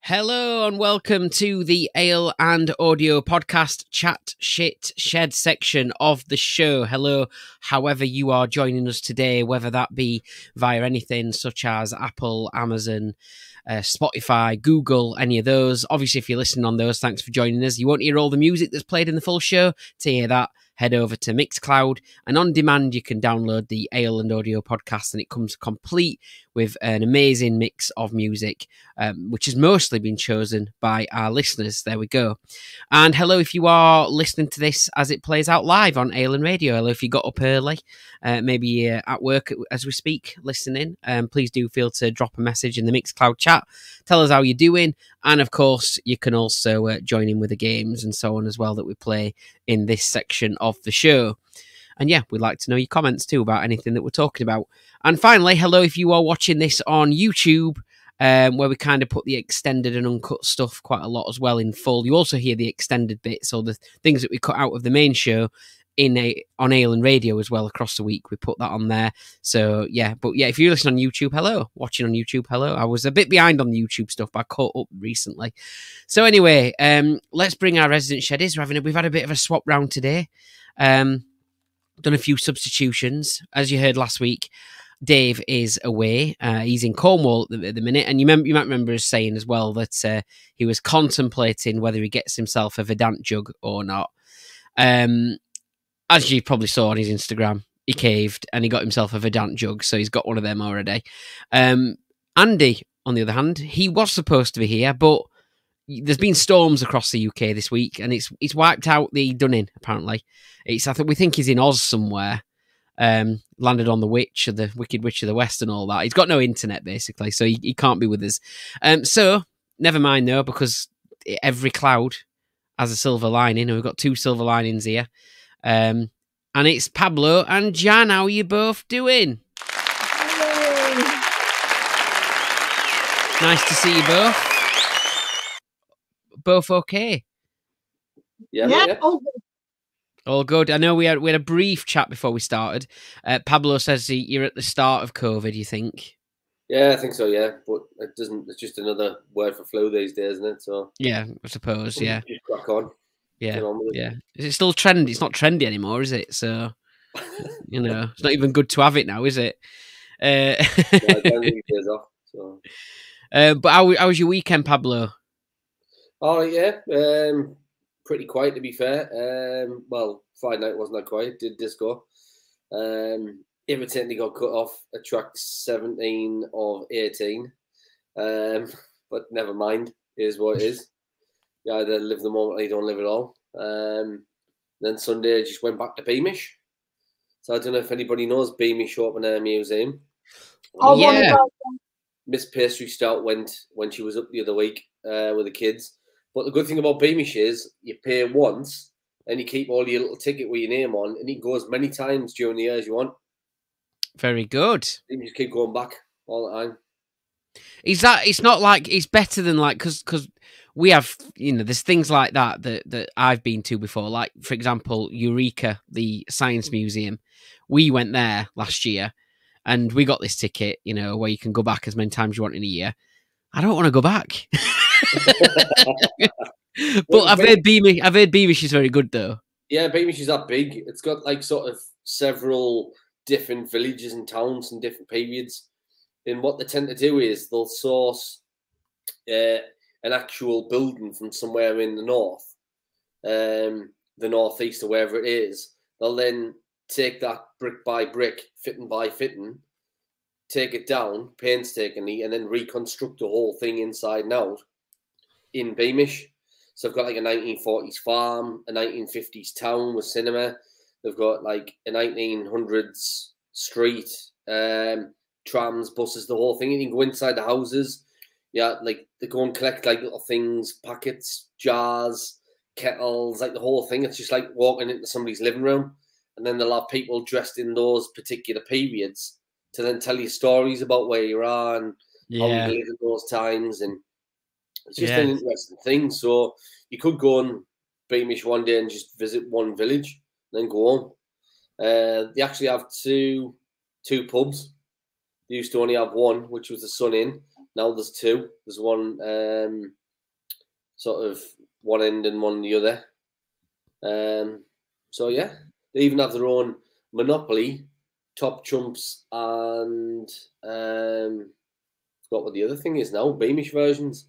Hello and welcome to the Ale and Audio podcast chat shit shed section of the show. Hello, however you are joining us today, whether that be via anything such as Apple, Amazon, Spotify, Google, any of those. Obviously, if you're listening on those, thanks for joining us. You won't hear all the music that's played in the full show. To hear that, head over to Mixcloud, and on demand you can download the Ale and Audio podcast, and it comes complete with an amazing mix of music, which has mostly been chosen by our listeners. There we go. And hello if you are listening to this as it plays out live on Ale and Radio. Hello if you got up early, maybe at work as we speak, listening. Please do feel to drop a message in the Mixcloud chat. Tell us how you're doing. And of course, you can also join in with the games and so on as well that we play in this section of the show. And yeah, we'd like to know your comments too about anything that we're talking about. And finally, hello if you are watching this on YouTube, where we kind of put the extended and uncut stuff quite a lot as well in full. You also hear the extended bits or the things that we cut out of the main show on Ale and Radio as well across the week. We put that on there. So yeah, but yeah, if you're listening on YouTube, hello. Watching on YouTube, hello. I was a bit behind on the YouTube stuff, but I caught up recently. So anyway, let's bring our resident Sheddies. We've had a bit of a swap round today. Done a few substitutions. As you heard last week, Dave is away. He's in Cornwall at the minute. And you might remember us saying as well that he was contemplating whether he gets himself a Verdant jug or not. As you probably saw on his Instagram, he caved and he got himself a Verdant jug. So he's got one of them already. Andy, on the other hand, he was supposed to be here, but there's been storms across the UK this week, and it's wiped out the Dunning. Apparently, we think he's in Oz somewhere. Landed on the Wicked Witch of the West, and all that. He's got no internet basically, so he can't be with us. So never mind though, because every cloud has a silver lining, and we've got two silver linings here. And it's Pablo and Jan. How are you both doing? Hello. Nice to see you both. Both okay? Yeah. All good. I know we had a brief chat before we started. Pablo says you're at the start of COVID, you think? Yeah, I think so, yeah. But it doesn't. It's just another word for flu these days, isn't it? So yeah, I suppose, yeah. Just crack on. Yeah, yeah. Is it still trendy? It's not trendy anymore, is it? So, it's not even good to have it now, is it? Yeah, days off, so. But how was your weekend, Pablo? Oh, yeah. Pretty quiet, to be fair. Well, Friday night wasn't that quiet. Did disco. Irritatingly got cut off at track 17 of 18. But never mind. It is what it is. You either live the moment or you don't live at all. Then Sunday, I just went back to Beamish. So I don't know if anybody knows Beamish Open Air Museum. Oh, yeah. Miss Pastry Stout went when she was up the other week with the kids. But the good thing about Beamish is you pay once and you keep all your little ticket with your name on, and you can go as many times during the year as you want. Very good. You just keep going back all the time. It's not like it's better than like because we have there's things like that I've been to before, like for example Eureka, the Science Museum. We went there last year and we got this ticket where you can go back as many times you want in a year. I don't want to go back. But I've heard Beamish is very good though. Yeah, Beamish is that big. It's got like sort of several different villages and towns and different periods. And what they tend to do is they'll source an actual building from somewhere in the north, the northeast or wherever it is. They'll then take that brick by brick, fitting by fitting, take it down painstakingly, and then reconstruct the whole thing inside and out in Beamish. So they've got like a 1940s farm, a 1950s town with cinema. They've got like a 1900s street, trams, buses, the whole thing. And you can go inside the houses. Yeah, like they go and collect like little things, packets, jars, kettles, like the whole thing. It's just like walking into somebody's living room. And then they'll have people dressed in those particular periods to then tell you stories about where you are and how you lived at those times. And it's just an interesting thing. So you could go on Beamish one day and just visit one village, then go home. They actually have two pubs. They used to only have one, which was the Sun Inn. Now there's two. There's one sort of one end and one the other. So yeah, they even have their own Monopoly, Top Chumps, and forgot what the other thing is now. Beamish versions.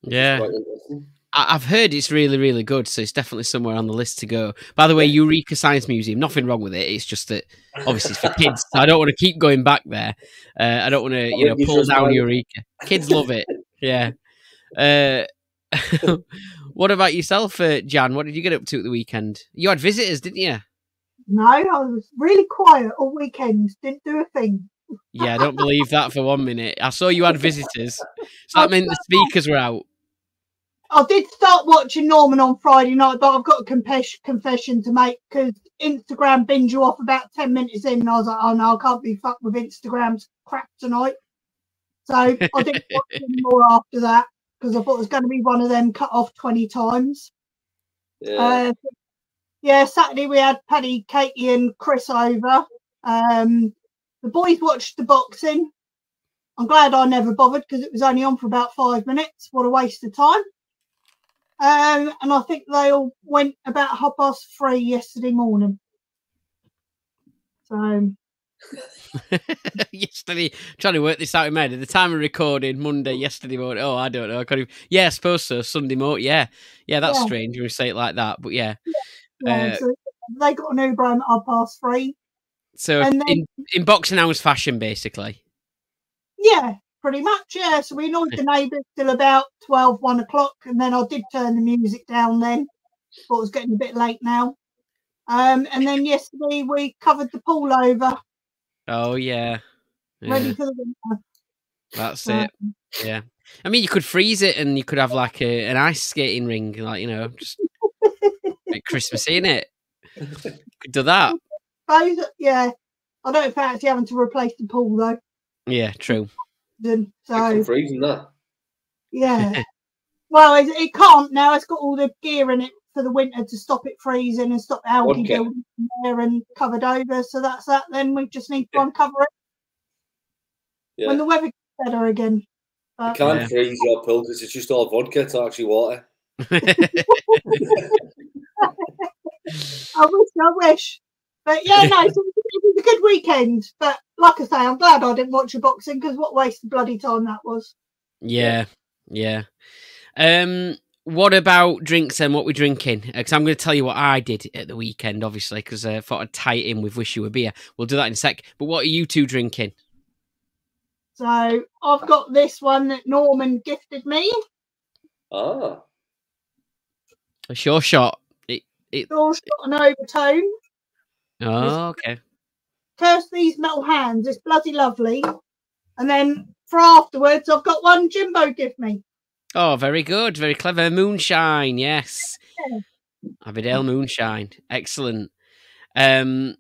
Yeah. Quite interesting. I've heard it's really, really good, so it's definitely somewhere on the list to go. By the way, Eureka Science Museum, nothing wrong with it. It's just that, obviously, it's for kids. So I don't want to keep going back there. I don't want to, pull down Eureka. Kids love it. Yeah. What about yourself, Jan? What did you get up to at the weekend? You had visitors, didn't you? No, I was really quiet all weekend. Didn't do a thing. Yeah, I don't believe that for 1 minute. I saw you had visitors. So that meant the speakers were out. I did start watching Norman on Friday night, but I've got a confession to make because Instagram binge you off about 10 minutes in, and I was like, oh no, I can't be fucked with Instagram's crap tonight. So I didn't watch any more after that because I thought it was going to be one of them cut off 20 times. Yeah. Saturday we had Paddy, Katie and Chris over. The boys watched the boxing. I'm glad I never bothered because it was only on for about 5 minutes. What a waste of time. And I think they all went about 3:30 yesterday morning. So yesterday, trying to work this out in my head. At the time of recording, Monday, yesterday morning. Oh, I don't know. I can't even... Yeah, I suppose so. Sunday morning. Yeah, that's strange when you say it like that. But yeah. So they got an Uber home at 3:30. So and then, in boxing hours fashion, basically. Yeah. Pretty much, yeah. So we annoyed the neighbours till about 12, 1 o'clock, and then I did turn the music down then. Thought it was getting a bit late now. And then yesterday we covered the pool over. Oh, yeah. Ready for the winter. That's it. Yeah. I mean, you could freeze it and you could have like an ice skating ring, like, just like Christmassy, innit? You could do that. Yeah. I don't fancy having to replace the pool, though. Yeah, true. So freezing that. Yeah. Well, it can't now. It's got all the gear in it for the winter to stop it freezing and stop the algae building there and covered over. So that's that. Then we just need to uncover it when the weather gets better again. But, you can't freeze your pool because it's just all vodka. It's not actually water. I wish. But yeah, no, it was a good weekend. But like I say, I'm glad I didn't watch the boxing because what a waste of bloody time that was. Yeah. What about drinks and what we're drinking? Because I'm going to tell you what I did at the weekend, obviously, because I thought I'd tie it in with Wish You a Beer. We'll do that in a sec. But what are you two drinking? So I've got this one that Norman gifted me. Ah. A Sure Shot. Sure Shot and Overtone. Oh, okay. Curse These Metal Hands. It's bloody lovely. And then for afterwards, I've got one Jimbo give me. Oh, very good. Very clever. Moonshine, yes. Yeah. Aberdale Moonshine. Excellent. Very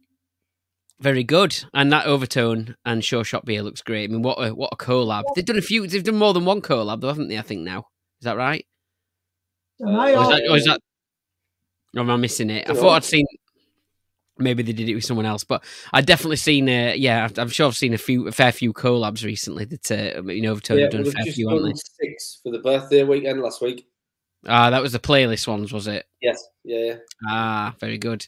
good. And that Overtone and Sure Shot beer looks great. I mean, what a collab. Yeah. They've done more than one collab, though, haven't they, I think, now? Is that right? Or is that... Or am I missing it? I thought I'd seen... Maybe they did it with someone else, but I've definitely seen. I'm sure I've seen a fair few collabs recently that Overtone have done a fair few, haven't they? 6 for the birthday weekend last week. That was the playlist ones, was it? Yes. Yeah. Very good.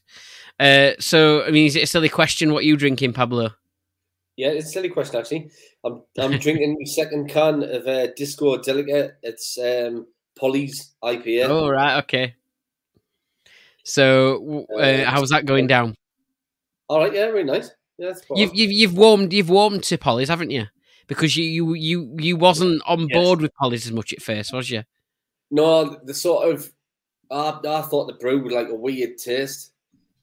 So, I mean, is it a silly question? What are you drinking, Pablo? Yeah, it's a silly question actually. I'm drinking the second can of Disco Delicate. It's Polly's IPA. Oh right, okay. So, how's that going down? All right, yeah, very nice. Yeah, you've warmed to Polly's, haven't you? Because you wasn't on board with Polly's as much at first, was you? No, the sort of I thought the brew was like a weird taste.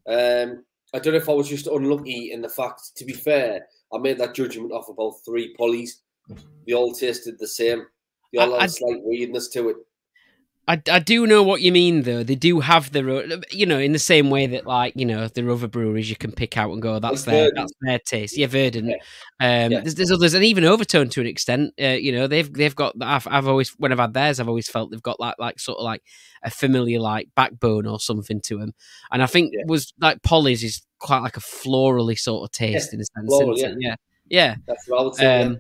I don't know if I was just unlucky in the fact. To be fair, I made that judgment off about 3 Polly's. They all tasted the same. They all had a slight weirdness to it. I do know what you mean, though. They do have their own, in the same way that, like, the other breweries you can pick out and go, that's their taste. Yeah, Verdant. Yeah. There's others, and even Overtone to an extent. They've got. I've always, when I've had theirs, I've always felt they've got like sort of like a familiar like backbone or something to them. And I think was like Polly's is quite like a florally sort of taste in a sense. Floral, yeah. That's what I would say.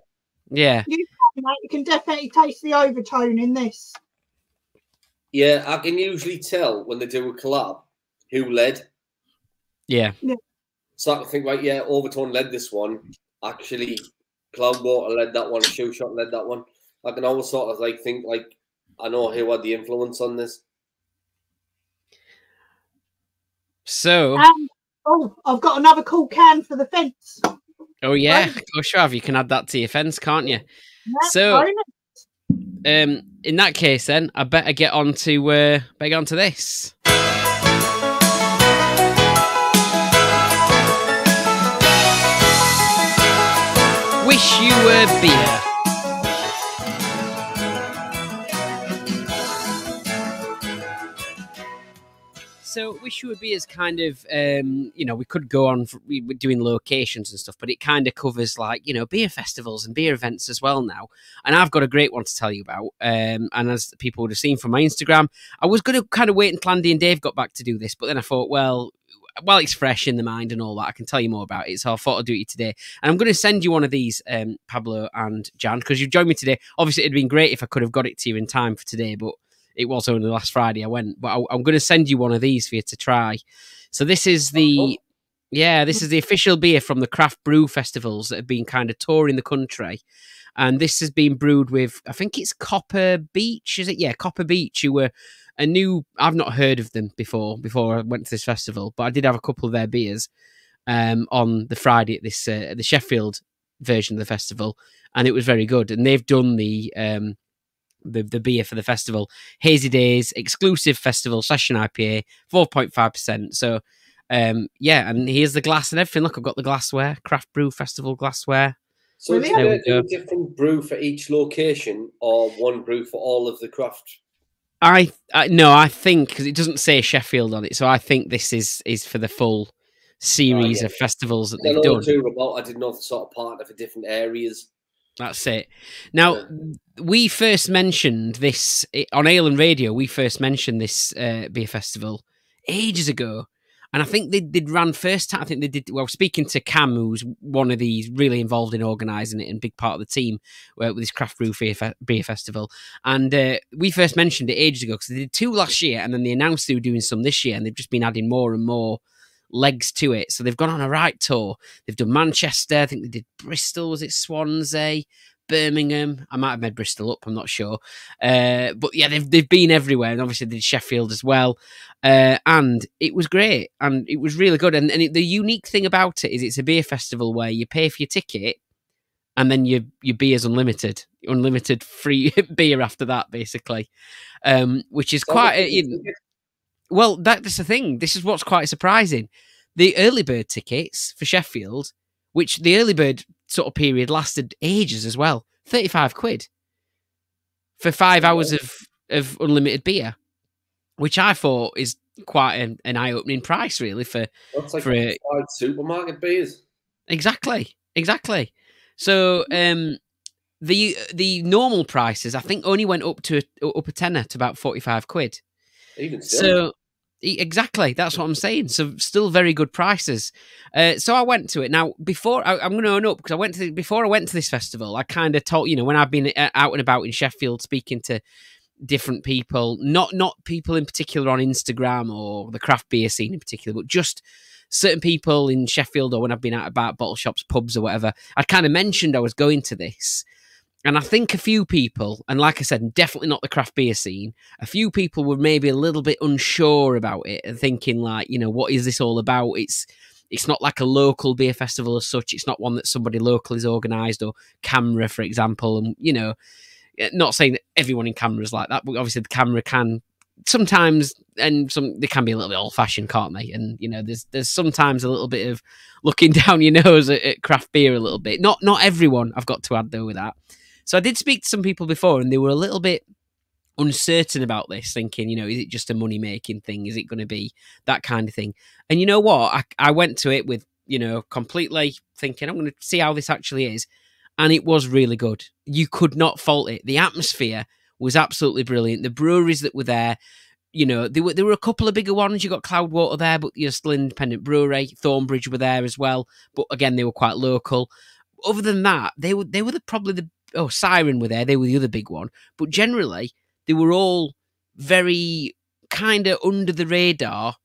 Yeah. You mate. You can definitely taste the overtone in this. Yeah, I can usually tell when they do a collab who led. Yeah. So I can think, right, yeah, Overtone led this one. Actually, Cloudwater led that one. Shoe Shot led that one. I can always sort of like think like I know who had the influence on this. So. I've got another cool can for the fence. Oh yeah, go Shav, you can add that to your fence, can't you? Yeah, so, in that case, then I better get on to this. Wish you were beer. So, Wish You Were Beer is kind of, we could go on doing locations and stuff, but it kind of covers beer festivals and beer events as well now. And I've got a great one to tell you about. And as people would have seen from my Instagram, I was going to kind of wait until Andy and Dave got back to do this, but then I thought, well, while it's fresh in the mind and all that, I can tell you more about it. So I thought I'd do it today. And I'm going to send you one of these, Pablo and Jan, because you've joined me today. Obviously, it'd been great if I could have got it to you in time for today, but it was only last Friday I went. But I'm going to send you one of these for you to try. So this is the official beer from the craft brew festivals that have been kind of touring the country. And this has been brewed with, I think it's Copper Beach, is it? Yeah, Copper Beach, who were I've not heard of them before I went to this festival, but I did have a couple of their beers on the Friday at this the Sheffield version of the festival, and it was very good. And they've done the beer for the festival, Hazy Days exclusive festival session IPA, 4.5%. So and here's the glass and everything. Look, I've got the glassware, Craft Brew Festival glassware. So is there a different brew for each location, or one brew for all of the craft? I think, because it doesn't say Sheffield on it, so I think this is for the full series of festivals that they've done. I didn't know the sort of part for different areas. That's it. Now, we first mentioned this on Ale and Radio. We first mentioned this beer festival ages ago. And I think they ran first time. I think they did. Well, speaking to Cam, who's one of these really involved in organising it and big part of the team with this Craft Brew Beer Festival. And we first mentioned it ages ago because they did 2 last year, and then they announced they were doing some this year, and they've just been adding more and more legs to it. So they've gone on a right tour. They've done Manchester. I think they did Bristol. Was it Swansea? Birmingham. I might have made Bristol up, I'm not sure. But yeah, they've been everywhere, and obviously they did Sheffield as well. And it was great, and it was really good. And the unique thing about it is it's a beer festival where you pay for your ticket, and then your beer's unlimited free beer after that, basically, which is well, that's the thing. This is what's quite surprising. The early bird tickets for Sheffield, which the early bird sort of period lasted ages as well, £35 for 5 hours of unlimited beer, which I thought is quite an eye-opening price, really. That's like for supermarket beers. Exactly. So the normal prices, I think, only went up a tenner to about £45. Even still. So exactly, that's what I'm saying. So still very good prices. So I went to it. Now, before I'm going to own up, because before I went to this festival, I kind of told, when I've been out and about in Sheffield speaking to different people, not people in particular on Instagram or the craft beer scene in particular, but just certain people in Sheffield, or when I've been out about bottle shops, pubs or whatever, I kind of mentioned I was going to this. And I think a few people, and like I said, definitely not the craft beer scene, a few people were maybe a little bit unsure about it and thinking like, what is this all about? It's not like a local beer festival as such. It's not one that somebody local is organised, or Camera, for example. And, not saying that everyone in Camera is like that, but obviously the Camera can sometimes, and they can be a little bit old-fashioned, can't they? And, there's sometimes a little bit of looking down your nose at craft beer a little bit. Not everyone, I've got to add, though, with that. So I did speak to some people before, and they were a little bit uncertain about this, thinking, is it just a money-making thing? Is it going to be that kind of thing? And you know what? I went to it with, completely thinking, I'm going to see how this actually is. And it was really good. You could not fault it. The atmosphere was absolutely brilliant. The breweries that were there, there were a couple of bigger ones. You got Cloudwater there, but still an independent brewery. Thornbridge were there as well. But again, they were quite local. Other than that, they were probably Siren were there. They were the other big one. But generally, they were all very kind of under the radar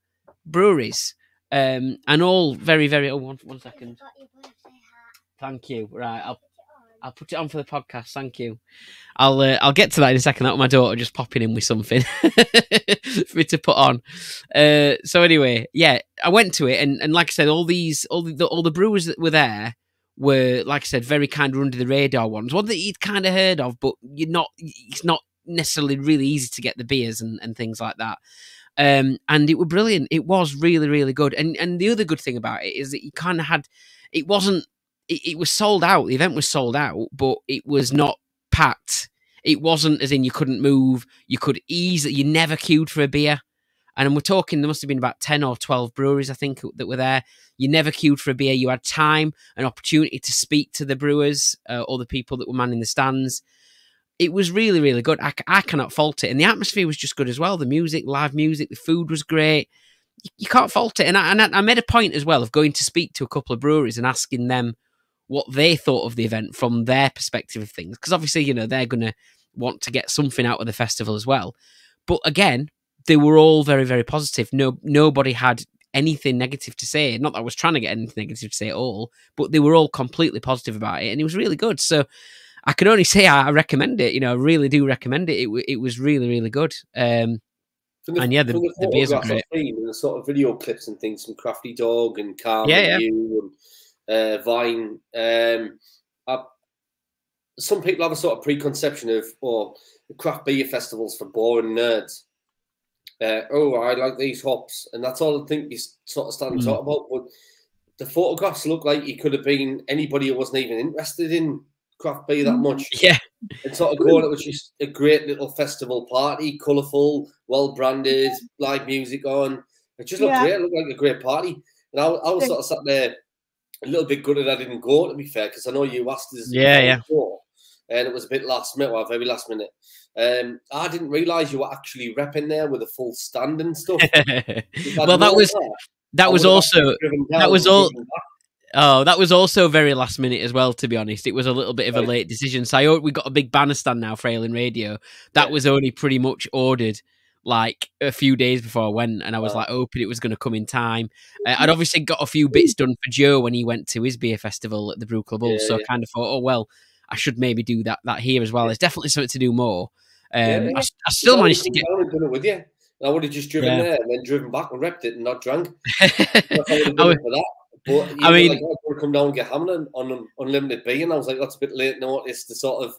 breweries, and all very, very. Oh, one second. Thank you. Right, I'll put it on for the podcast. Thank you. I'll get to that in a second. That was my daughter just popping in with something for me to put on. So anyway, yeah, I went to it, and like I said, all the brewers that were there were, like I said, very kind of under the radar ones. One that you'd kind of heard of, but it's not necessarily really easy to get the beers and things like that. And it was brilliant. It was really, really good. And the other good thing about it is that you kind of had, it wasn't, it was sold out. The event was sold out, but it was not packed. It wasn't as in you couldn't move. You could easily, you never queued for a beer. And we're talking, there must have been about 10 or 12 breweries, I think, that were there. You never queued for a beer. You had time, an opportunity to speak to the brewers or the people that were manning the stands. It was really, really good. I cannot fault it. And the atmosphere was just good as well. The music, live music, the food was great. You can't fault it. And I made a point as well of going to speak to a couple of breweries and asking them what they thought of the event from their perspective of things. Because obviously, you know, they're going to want to get something out of the festival as well. But again, they were all very, very positive. Nobody had anything negative to say. Not that I was trying to get anything negative to say at all, but they were all completely positive about it. And it was really good. So I can only say I recommend it. You know, I really do recommend it. It was really, really good. And yeah, the beers are great. And the sort of video clips and things from Crafty Dog and Carm and you and Vine. Some people have a sort of preconception of, craft beer festivals for boring nerds. I like these hops, and that's all I think you sort of stand and talk about. But the photographs look like you could have been anybody who wasn't even interested in craft beer that much. Yeah. And sort of going, it was just a great little festival party, colourful, well branded, live music on. It just looked great. It looked like a great party. And I was sort of sat there a little bit gutted I didn't go, to be fair, because I know you asked us. Go, and it was a bit last minute, or very last minute. I didn't realise you were actually repping there with a full stand and stuff. Well, that was also very last minute as well, to be honest. It was a little bit of a late decision. So we got a big banner stand now for Ale and Radio. That was only pretty much ordered like a few days before I went, and I was like hoping it was going to come in time. I'd obviously got a few bits done for Joe when he went to his beer festival at the Brew Club, so I kind of thought, oh well, I should maybe do that here as well. There's definitely something to do more. I still managed to get. I would have done it with you. I would have just driven there and then driven back and repped it and not drank. I would have done it for that. But I mean, I would have come down and get hammered on unlimited beer, and I was like, that's a bit late notice to sort of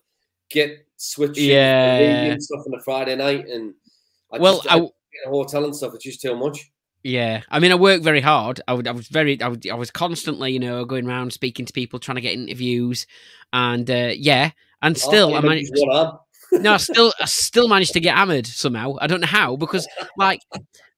get switched and stuff on a Friday night, and I get a hotel and stuff. It's just too much. Yeah, I mean, I worked very hard. I was constantly, going around speaking to people, trying to get interviews, and and still I managed. I still managed to get hammered somehow. I don't know how, because like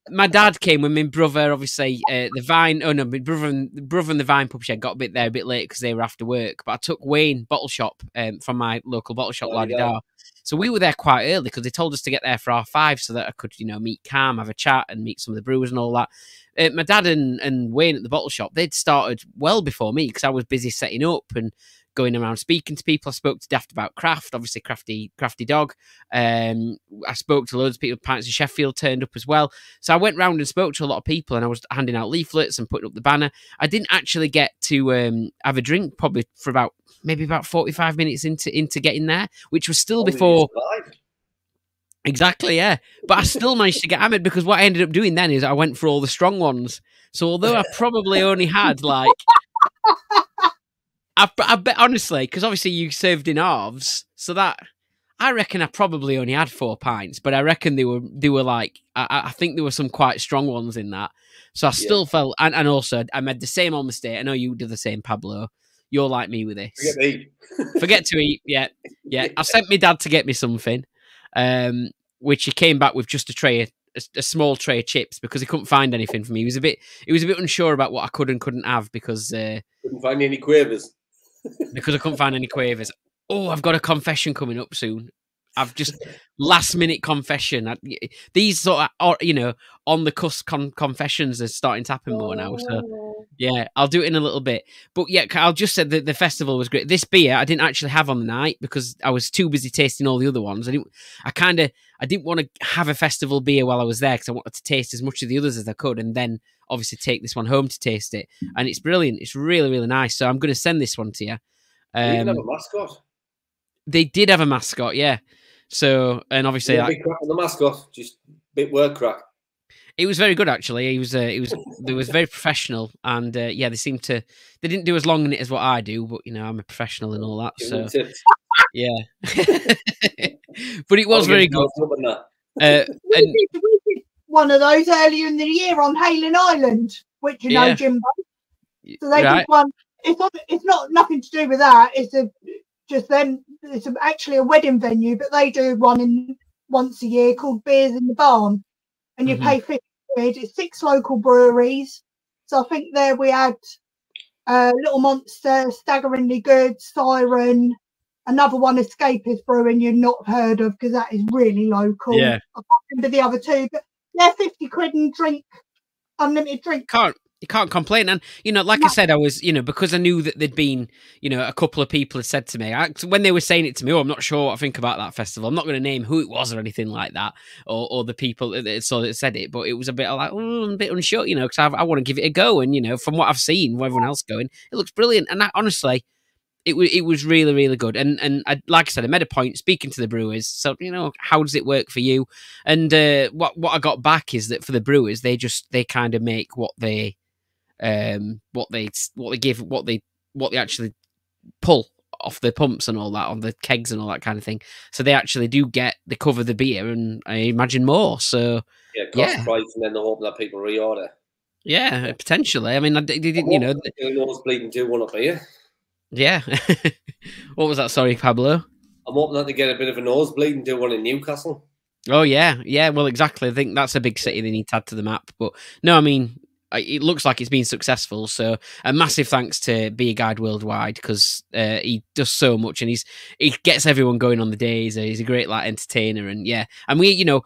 my dad came with my brother. Obviously, my brother and the Vine Pub Shed got a bit late because they were after work. But I took Wayne Bottle Shop from my local bottle shop, La-di-da. So we were there quite early because they told us to get there for 5:30 so that I could, meet Cam, have a chat, and meet some of the brewers and all that. My dad and Wayne at the bottle shop, they'd started well before me because I was busy setting up and going around speaking to people. I spoke to Daft about craft, obviously Crafty Dog. I spoke to loads of people. Pints of Sheffield turned up as well. So I went round and spoke to a lot of people, and I was handing out leaflets and putting up the banner. I didn't actually get to have a drink probably for about 45 minutes into getting there, which was still before. Exactly, yeah. But I still managed to get hammered because what I ended up doing then is I went for all the strong ones. So although I probably only had like... I bet honestly, because obviously you served in halves, so that I reckon I probably only had 4 pints, but I reckon they were like I think there were some quite strong ones in that. So I still felt, and also I made the same old mistake. I know you did the same, Pablo. You're like me with this. Forget to eat. Yeah. I sent my dad to get me something, which he came back with just a small tray of chips because he couldn't find anything for me. He was a bit unsure about what I could and couldn't have because couldn't find any quavers. Because I couldn't find any quavers. Oh, I've got a confession coming up soon. I've just last minute confession. These sort of on the cusp confessions are starting to happen more now. So Yeah, I'll do it in a little bit. But yeah, I'll just say that the festival was great. This beer I didn't actually have on the night because I was too busy tasting all the other ones. I didn't want to have a festival beer while I was there because I wanted to taste as much of the others as I could, and then obviously take this one home to taste it. And it's brilliant. It's really, really nice. So I'm going to send this one to you. They didn't have a mascot. They did have a mascot, yeah. So, and obviously, big crack on the mascot, just bit word crack. It was very good, actually. It was very professional, and yeah, they didn't do as long in it as what I do, but you know, I'm a professional and all that, so yeah. But it was very good. We did one of those earlier in the year on Halen Island, which you know, Jimbo. So they did one. It's not nothing to do with that. It's actually a wedding venue, but they do one once a year called Beers in the Barn. And you pay 50 quid. It's 6 local breweries. So I think there we had Little Monster, Staggeringly Good, Siren, another one, Escapist Brewing, you've not heard of because that is really local. Yeah. I can't remember the other two, but they're 50 quid and unlimited drink. You can't complain. And, you know, like I said, I was, you know, because I knew that there'd been, you know, a couple of people had said to me, when they were saying it to me, I'm not sure what I think about that festival. I'm not going to name who it was or anything like that, or the people that said it, but it was a bit like, I'm a bit unsure, you know, because I want to give it a go. And, you know, from what I've seen, with everyone else going, it looks brilliant. And honestly, it was really, really good. And like I said, I made a point speaking to the brewers. So, you know, how does it work for you? And what I got back is that for the brewers, they kind of make what they actually pull off the pumps and all that, on the kegs and all that kind of thing. So they actually they cover the beer, and I imagine more. So cost price, and then they're hoping that people reorder. Yeah, potentially. I mean, they didn't, you know. Nosebleeding do one up here. Yeah. What was that? Sorry, Pablo. I'm hoping that they get a bit of a nosebleed and do one in Newcastle. Oh yeah. Well, exactly. I think that's a big city they need to add to the map. But no, I mean, it looks like it's been successful. So a massive thanks to Beer Guide Worldwide, because he does so much, and he gets everyone going on the day. He's a great entertainer, and yeah. And we, you know,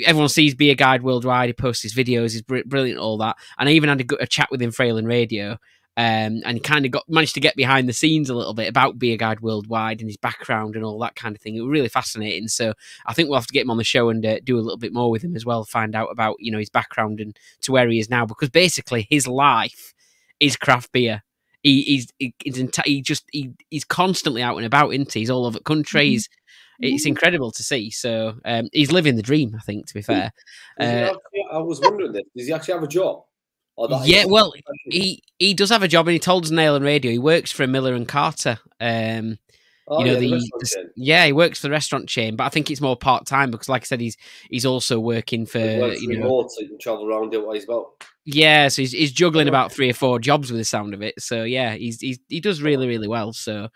everyone sees Beer Guide Worldwide. He posts his videos. He's brilliant, all that. And I even had a chat with him for Frail and Radio. And he kind of managed to get behind the scenes a little bit about Beer Guide Worldwide and his background and all that kind of thing. It was really fascinating. So I think we'll have to get him on the show and do a little bit more with him as well, find out about, you know, his background and to where he is now, because basically his life is craft beer. He's constantly out and about, isn't he? He's all over the country. It's incredible to see. So he's living the dream, I think, to be fair. I was wondering this. Does he actually have a job? Yeah, well, he does have a job, and he told us on Ale and Radio he works for Miller and Carter. He works for the restaurant chain, but I think it's more part time because, like I said, he's also working for remote, so he can travel around and do what he's about. Yeah, so he's juggling about 3 or 4 jobs with the sound of it. So yeah, he does really, really well. So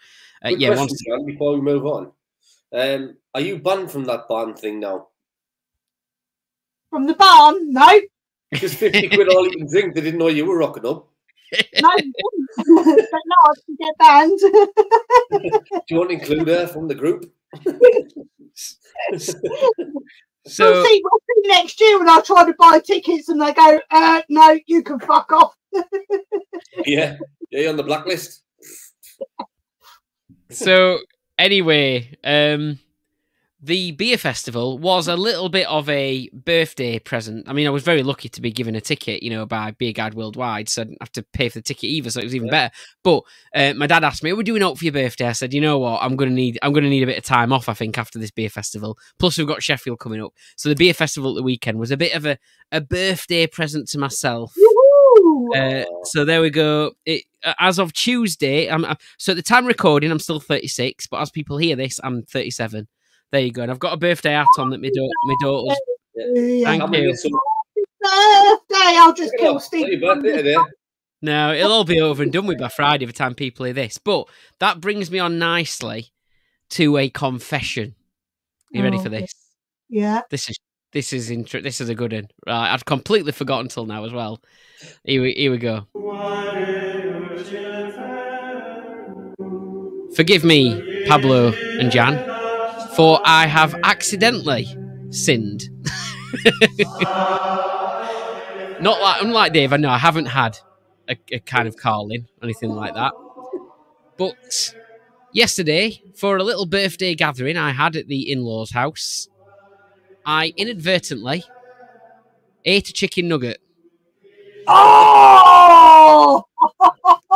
question, Jan, before we move on, are you banned from that barn thing now? From the barn? No. Because 50 quid all you can drink, they didn't know you were rocking up. No, but no, I can get banned. Do you want to include her from the group? So we'll see next year when I try to buy tickets and they go, no, you can fuck off. Yeah, you're on the blacklist. So anyway, the beer festival was a little bit of a birthday present. I mean, I was very lucky to be given a ticket, you know, by Beer Guide Worldwide, so I didn't have to pay for the ticket either, so it was even better. But my dad asked me, "Are we doing up for your birthday?" I said, "You know what? I'm gonna need a bit of time off, I think, after this beer festival. Plus, we've got Sheffield coming up, so the beer festival at the weekend was a bit of a birthday present to myself." So there we go. As of Tuesday, so at the time recording, I'm still 36, but as people hear this, I'm 37. There you go. And I've got a birthday hat on that my daughter's. Thank you. Birthday! I'll just kill Steve. No, it'll all be over and done with by Friday by the time people hear this. But that brings me on nicely to a confession. Are you ready for this? Yeah. This is a good one. Right, I'd completely forgotten until now as well. Here we go. Forgive me, Pablo and Jan, for I have accidentally sinned. Unlike Dave, I know I haven't had a kind of calling, anything like that. But yesterday, for a little birthday gathering I had at the in-laws' house, I inadvertently ate a chicken nugget. Oh!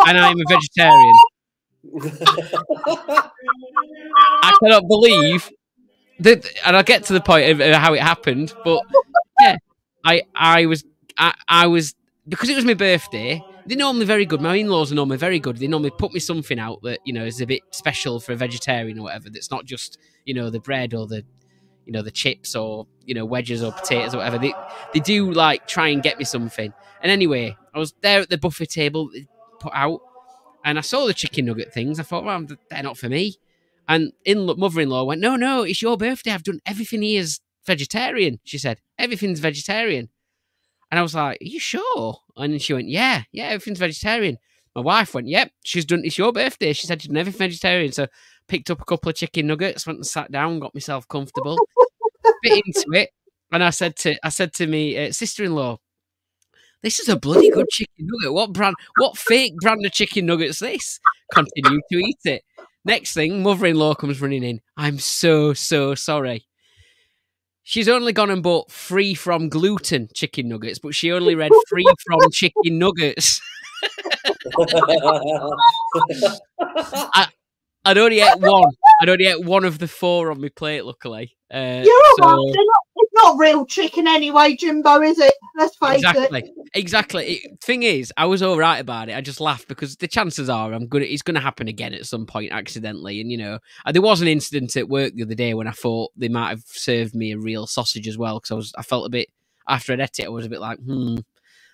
And I'm a vegetarian. I cannot believe that, and I'll get to the point of how it happened, but yeah, I was because it was my birthday. They're normally very good. My in-laws are normally very good. They normally put me something out that, you know, is a bit special for a vegetarian or whatever. That's not just, you know, the bread or the, you know, the chips or, you know, wedges or potatoes or whatever. They do like try and get me something. And anyway, I was there at the buffet table put out, and I saw the chicken nugget things. I thought, well, they're not for me. And mother-in-law went, no, it's your birthday. I've done everything here is vegetarian. She said, everything's vegetarian. And I was like, are you sure? And she went, yeah, everything's vegetarian. My wife went, yep, it's your birthday. She said she's done everything vegetarian. So picked up a couple of chicken nuggets, went and sat down, got myself comfortable, bit into it. And I said to me sister-in-law, this is a bloody good chicken nugget. What fake brand of chicken nuggets this? Continue to eat it. Next thing, mother-in-law comes running in. I'm so sorry. She's only gone and bought free from gluten chicken nuggets, but she only read free from chicken nuggets. I'd only ate one. I'd only ate one of the 4 on my plate, luckily. You're right. It's not real chicken anyway, Jimbo, is it? Let's face it. Exactly. Thing is, I was all right about it. I just laughed because the chances are it's going to happen again at some point accidentally. And, you know, there was an incident at work the other day when I thought they might have served me a real sausage as well, because I felt a bit, after I'd ate it, I was a bit like,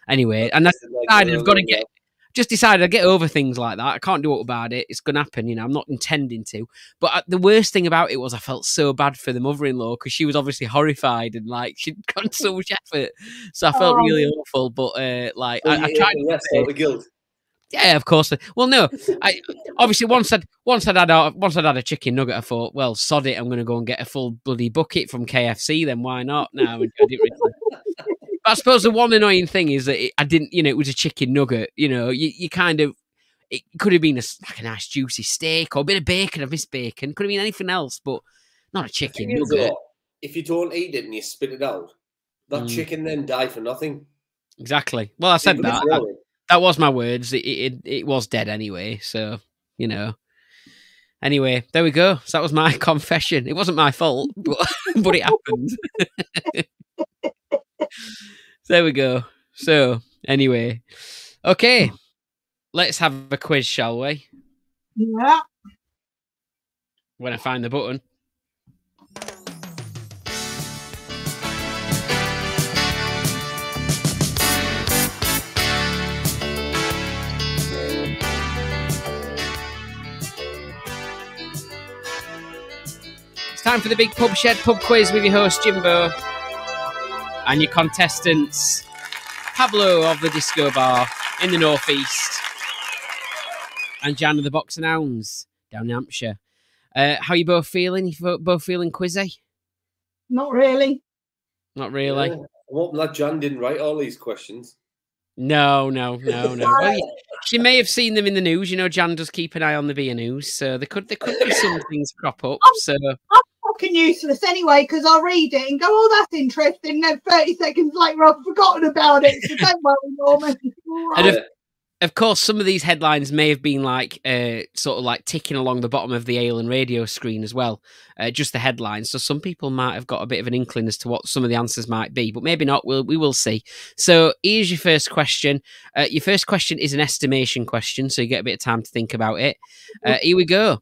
Anyway, and I decided I'd get over things like that. I can't do it about it. It's going to happen, you know. I'm not intending to. But the worst thing about it was I felt so bad for the mother-in-law because she was obviously horrified and, like, she'd gone so much effort. So I felt really awful. But, I tried to all the guilt. Yeah, of course. Well, no. Obviously once I'd had a chicken nugget, I thought, well, sod it. I'm going to go and get a full bloody bucket from KFC. Then why not? No, I didn't really. But I suppose the one annoying thing is that I didn't, you know, it was a chicken nugget. You know, you kind of, it could have been like a nice juicy steak or a bit of bacon. I miss bacon. Could have been anything else, but not a chicken nugget. If you don't eat it and you spit it out, that chicken then die for nothing. Exactly. Well, I said that. That was my words. It was dead anyway. So, you know. Anyway, there we go. So that was my confession. It wasn't my fault, but it happened. There we go. So, anyway. Okay. Let's have a quiz, shall we? Yeah. When I find the button. It's time for the Big Pub Shed Pub Quiz with your host, Jimbo. And your contestants, Pablo of the Disco Bar in the northeast, and Jan of the Box and Hounds down in Hampshire. How are you both feeling? You both feeling quizzy? Not really. Not really. Yeah. I'm hoping that Jan didn't write all these questions. No. Well, she may have seen them in the news. You know, Jan does keep an eye on the beer news, so there could be some things crop up. So I'm fucking useless anyway, because I'll read it and go, "Oh, that's interesting." And then 30 seconds later, I've forgotten about it. So don't worry, Norman. And of course, some of these headlines may have been like sort of like ticking along the bottom of the Ale and Radio screen as well, just the headlines. So some people might have got a bit of an inkling as to what some of the answers might be, but maybe not. We will see. So here's your first question. Your first question is an estimation question, so you get a bit of time to think about it. Here we go.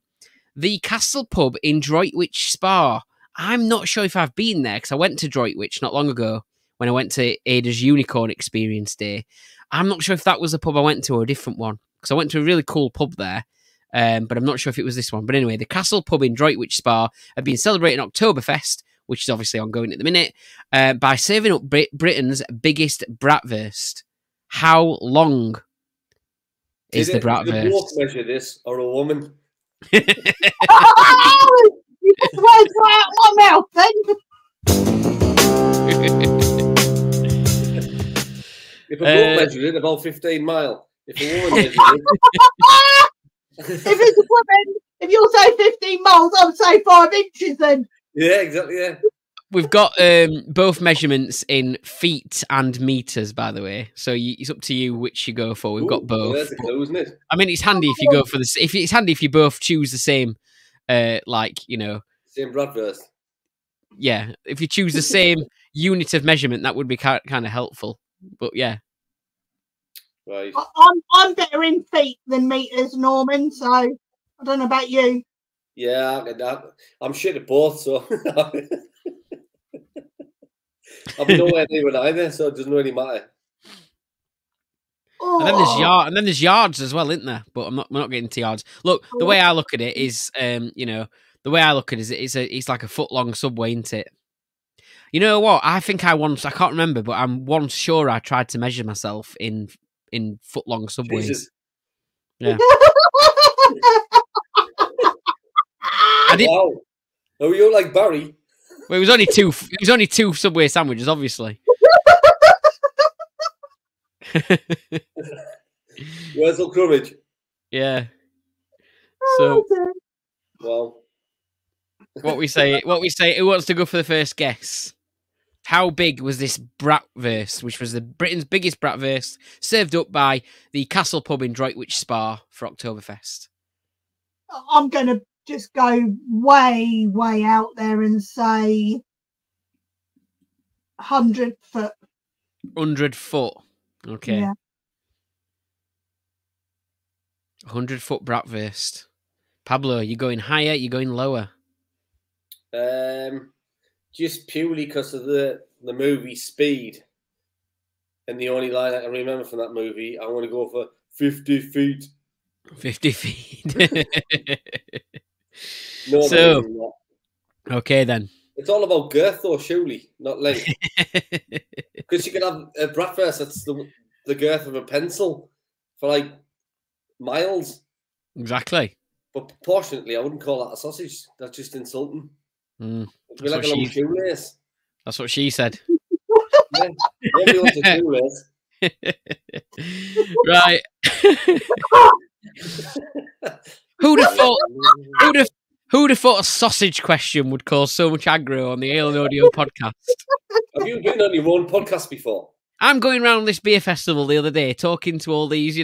The Castle Pub in Droitwich Spa. I'm not sure if I've been there because I went to Droitwich not long ago when I went to Ada's Unicorn Experience Day. I'm not sure if that was the pub I went to or a different one, because I went to a really cool pub there, but I'm not sure if it was this one. But anyway, the Castle Pub in Droitwich Spa have been celebrating Oktoberfest, which is obviously ongoing at the minute, by serving up Britain's biggest bratwurst. How long is the bratwurst? Did a dwarf measure this, or a woman? You just went right out my mouth then. If a boat measured it about 15 mile, If a woman measures it, If it's a woman, if you'll say 15 miles, I'll say 5 inches then. yeah, exactly. Yeah. We've got both measurements in feet and meters, by the way. So it's up to you which you go for. We've got both. Well, there's a clue, isn't it? I mean, it's handy if you go for this. If it's handy if you both choose the same, Same Bradverse. yeah. If you choose the same unit of measurement, that would be kind of helpful. But yeah, Right. I'm better in feet than meters, Norman. So I don't know about you. Yeah, I'm shit at both, so I'll be nowhere near it either, so it doesn't really matter. Oh, and then there's yards as well, isn't there? But we're not getting to yards. Look, the way I look at it is, the way I look at it is it's like a foot long subway, isn't it? You know what? I think I can't remember, but I'm once sure I tried to measure myself in foot long subways. Jesus. Yeah. I did. Wow. Oh, you're like Barry. Well, it was only two. It was only 2 Subway sandwiches, obviously. Where's Courage? Yeah. So Well, what we say? Who wants to go for the first guess? How big was this bratwurst, which was Britain's biggest bratwurst, served up by the Castle Pub in Droitwich Spa for Oktoberfest? I'm going to just go way, way out there and say 100 foot. 100 foot. Okay. Yeah. 100 foot bratwurst. Pablo, you going higher? You going lower? just purely because of the movie Speed, and the only line I can remember from that movie, I want to go for 50 feet. 50 feet. No, so, okay then. It's all about girth, though, surely, not length. Because you could have a bratwurst that's the girth of a pencil for like miles. Exactly. But proportionately, I wouldn't call that a sausage. That's just insulting. It'd be like a long shoelace. That's what she said. Yeah. Nobody wants a shoelace. Right. Who'd have thought a sausage question would cause so much aggro on the Ale and Audio podcast? Have you been on your own podcast before? I'm going around this beer festival the other day talking to all these,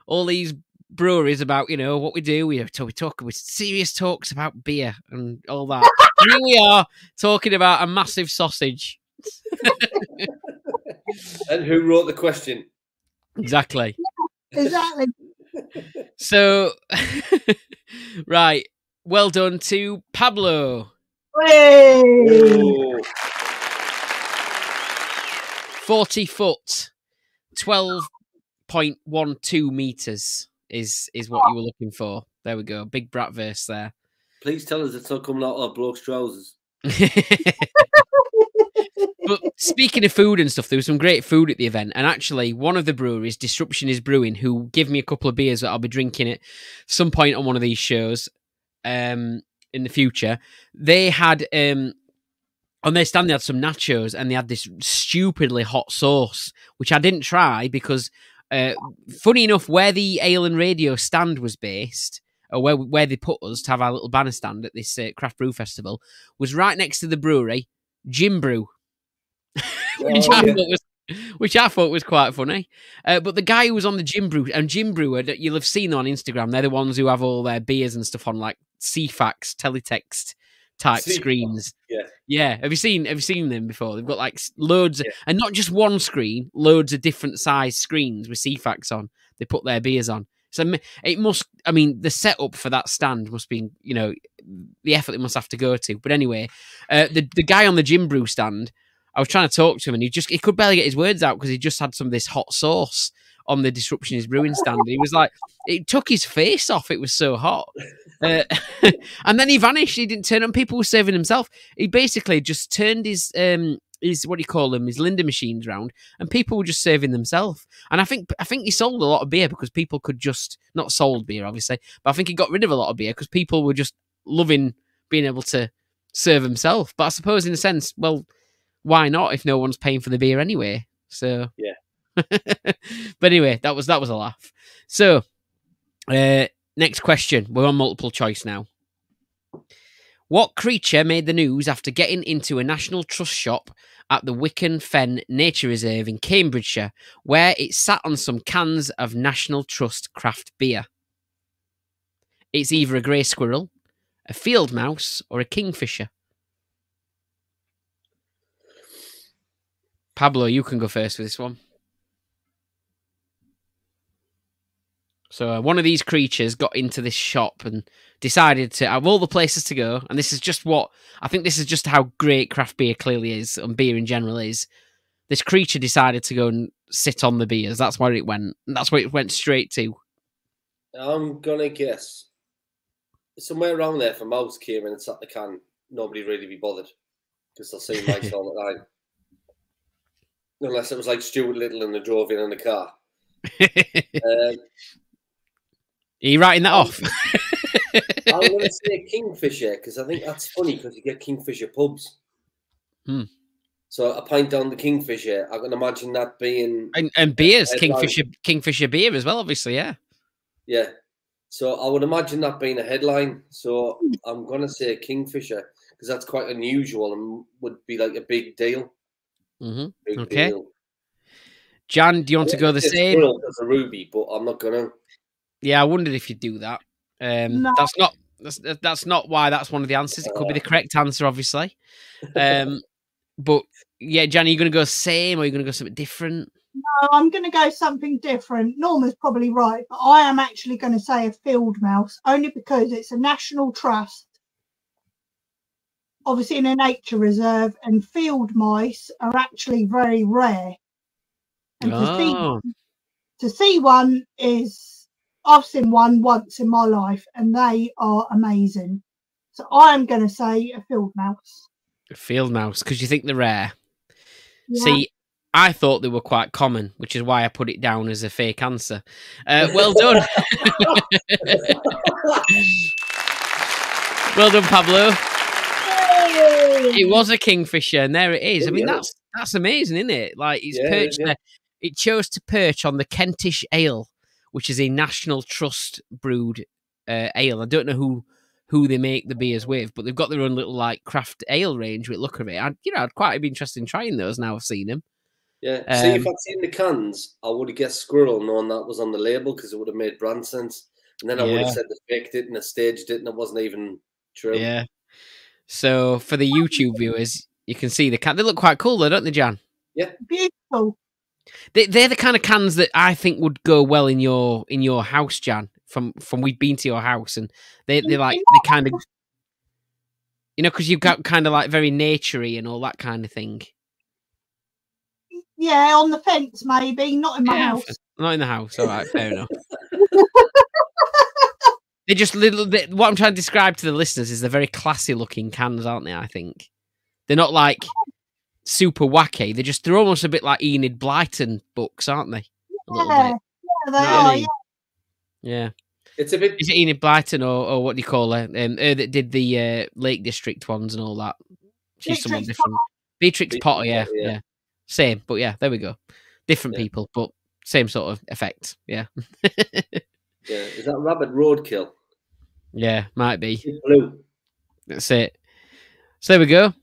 all these breweries about, what we do. We talk with serious talks about beer and all that. Here we are talking about a massive sausage. And who wrote the question? Exactly. Exactly. So, right. Well done to Pablo. Hey! Oh. 40 foot, 12.12 meters is what you were looking for. There we go. Big bratwurst there. Please tell us it's not coming out of bloke's trousers. But speaking of food and stuff, there was some great food at the event. And actually, one of the breweries, Disruption is Brewing, who give me a couple of beers that I'll be drinking at some point on one of these shows in the future. They had, on their stand, they had some nachos and they had this stupidly hot sauce, which I didn't try because, funny enough, where the Ale and Radio stand was based, or where they put us to have our little banner stand at this Craft Brew Festival, was right next to the brewery, Jimbo. Which I thought was quite funny. But the guy who was on the Jimbo, and Jimbo, you'll have seen on Instagram, they're the ones who have all their beers and stuff on like CFAX, teletext type screens. Yeah. Have you seen them before? They've got like loads, and not just one screen, loads of different size screens with CFAX on. They put their beers on. So it must, the setup for that stand must be, the effort it must have to go to. But anyway, the guy on the Jimbo stand, I was trying to talk to him and he could barely get his words out because he just had some of this hot sauce on the Disruption is Brewing stand. He was like, it took his face off. It was so hot. And then he vanished. He didn't turn on. People were serving himself. He basically just turned his what do you call them? His Linda machines round, and people were just serving themselves. And I think he sold a lot of beer because people could just, not sold beer, obviously, but I think he got rid of a lot of beer because people were just loving being able to serve himself. But I suppose in a sense, well, why not if no one's paying for the beer anyway? So yeah, But anyway, that was a laugh. So, next question. We're on multiple choice now. What creature made the news after getting into a National Trust shop at the Wicken Fen Nature Reserve in Cambridgeshire, where it sat on some cans of National Trust craft beer? It's either a grey squirrel, a field mouse, or a kingfisher. Pablo, you can go first with this one. So one of these creatures got into this shop and decided to, out of all the places to go, and this is just how great craft beer clearly is, and beer in general is. This creature decided to go and sit on the beers. That's where it went. And that's where it went straight to. I'm gonna guess somewhere around there. If a mouse came in and sat the can, nobody really be bothered because they'll see mice all the time. Unless it was like Stuart Little and they drove in the car. Are you writing that off? I'm going to say kingfisher because I think that's funny because you get kingfisher pubs. So a pint down the kingfisher, I can imagine that being... And beers, kingfisher beer as well, obviously, yeah. Yeah. So I would imagine that being a headline. So I'm going to say kingfisher because that's quite unusual and would be like a big deal. Mm-hmm. Okay. Deal. Jan, do you want to go the same? As a ruby, but I'm not going to. Yeah, I wondered if you'd do that. No. That's not why that's one of the answers. It could be the correct answer, obviously. But yeah, Jan, are you going to go same or are you going to go something different? No, I'm going to go something different. Norma's probably right, but I am actually going to say a field mouse, only because it's a national trust, obviously in a nature reserve, and field mice are actually very rare. And to see one is, I've seen one once in my life, and they are amazing. So I am going to say a field mouse. A field mouse, because you think they're rare. Yeah. See, I thought they were quite common, which is why I put it down as a fake answer. Well done. Well done, Pablo. Yay! It was a kingfisher, and there it is. I mean, that's amazing, isn't it? Like, it's perched there. It chose to perch on the Kentish Ale, which is a National Trust brewed ale. I don't know who they make the beers with, but they've got their own little like craft ale range with look of it. I'd quite be interested in trying those now I've seen them. Yeah. See, if I'd seen the cans, I would have guessed squirrel, knowing that was on the label because it would have made brand sense. And then I would have said they faked it and they staged it, and it wasn't even true. Yeah. So for the YouTube viewers, you can see the can. They look quite cool, though, don't they, Jan? Yeah, beautiful. They're the kind of cans that I think would go well in your house, Jan. From we've been to your house, and they kind of, because you've got kind of like very naturey and all that kind of thing. Yeah, on the fence maybe, not in my house. Not in the house. All right, fair enough. They're just what I'm trying to describe to the listeners is they're very classy looking cans, aren't they? I think they're not like super wacky. They're almost a bit like Enid Blyton books, aren't they? A little bit. Yeah, they are. Yeah. It's a bit. Is it Enid Blyton or what do you call her? Her that did the Lake District ones and all that. She's someone different. Beatrix Potter, yeah. Same, but yeah, there we go. Different people, but same sort of effect. Yeah. Yeah. Is that rabbit roadkill? Yeah, might be. It's blue. That's it. So there we go.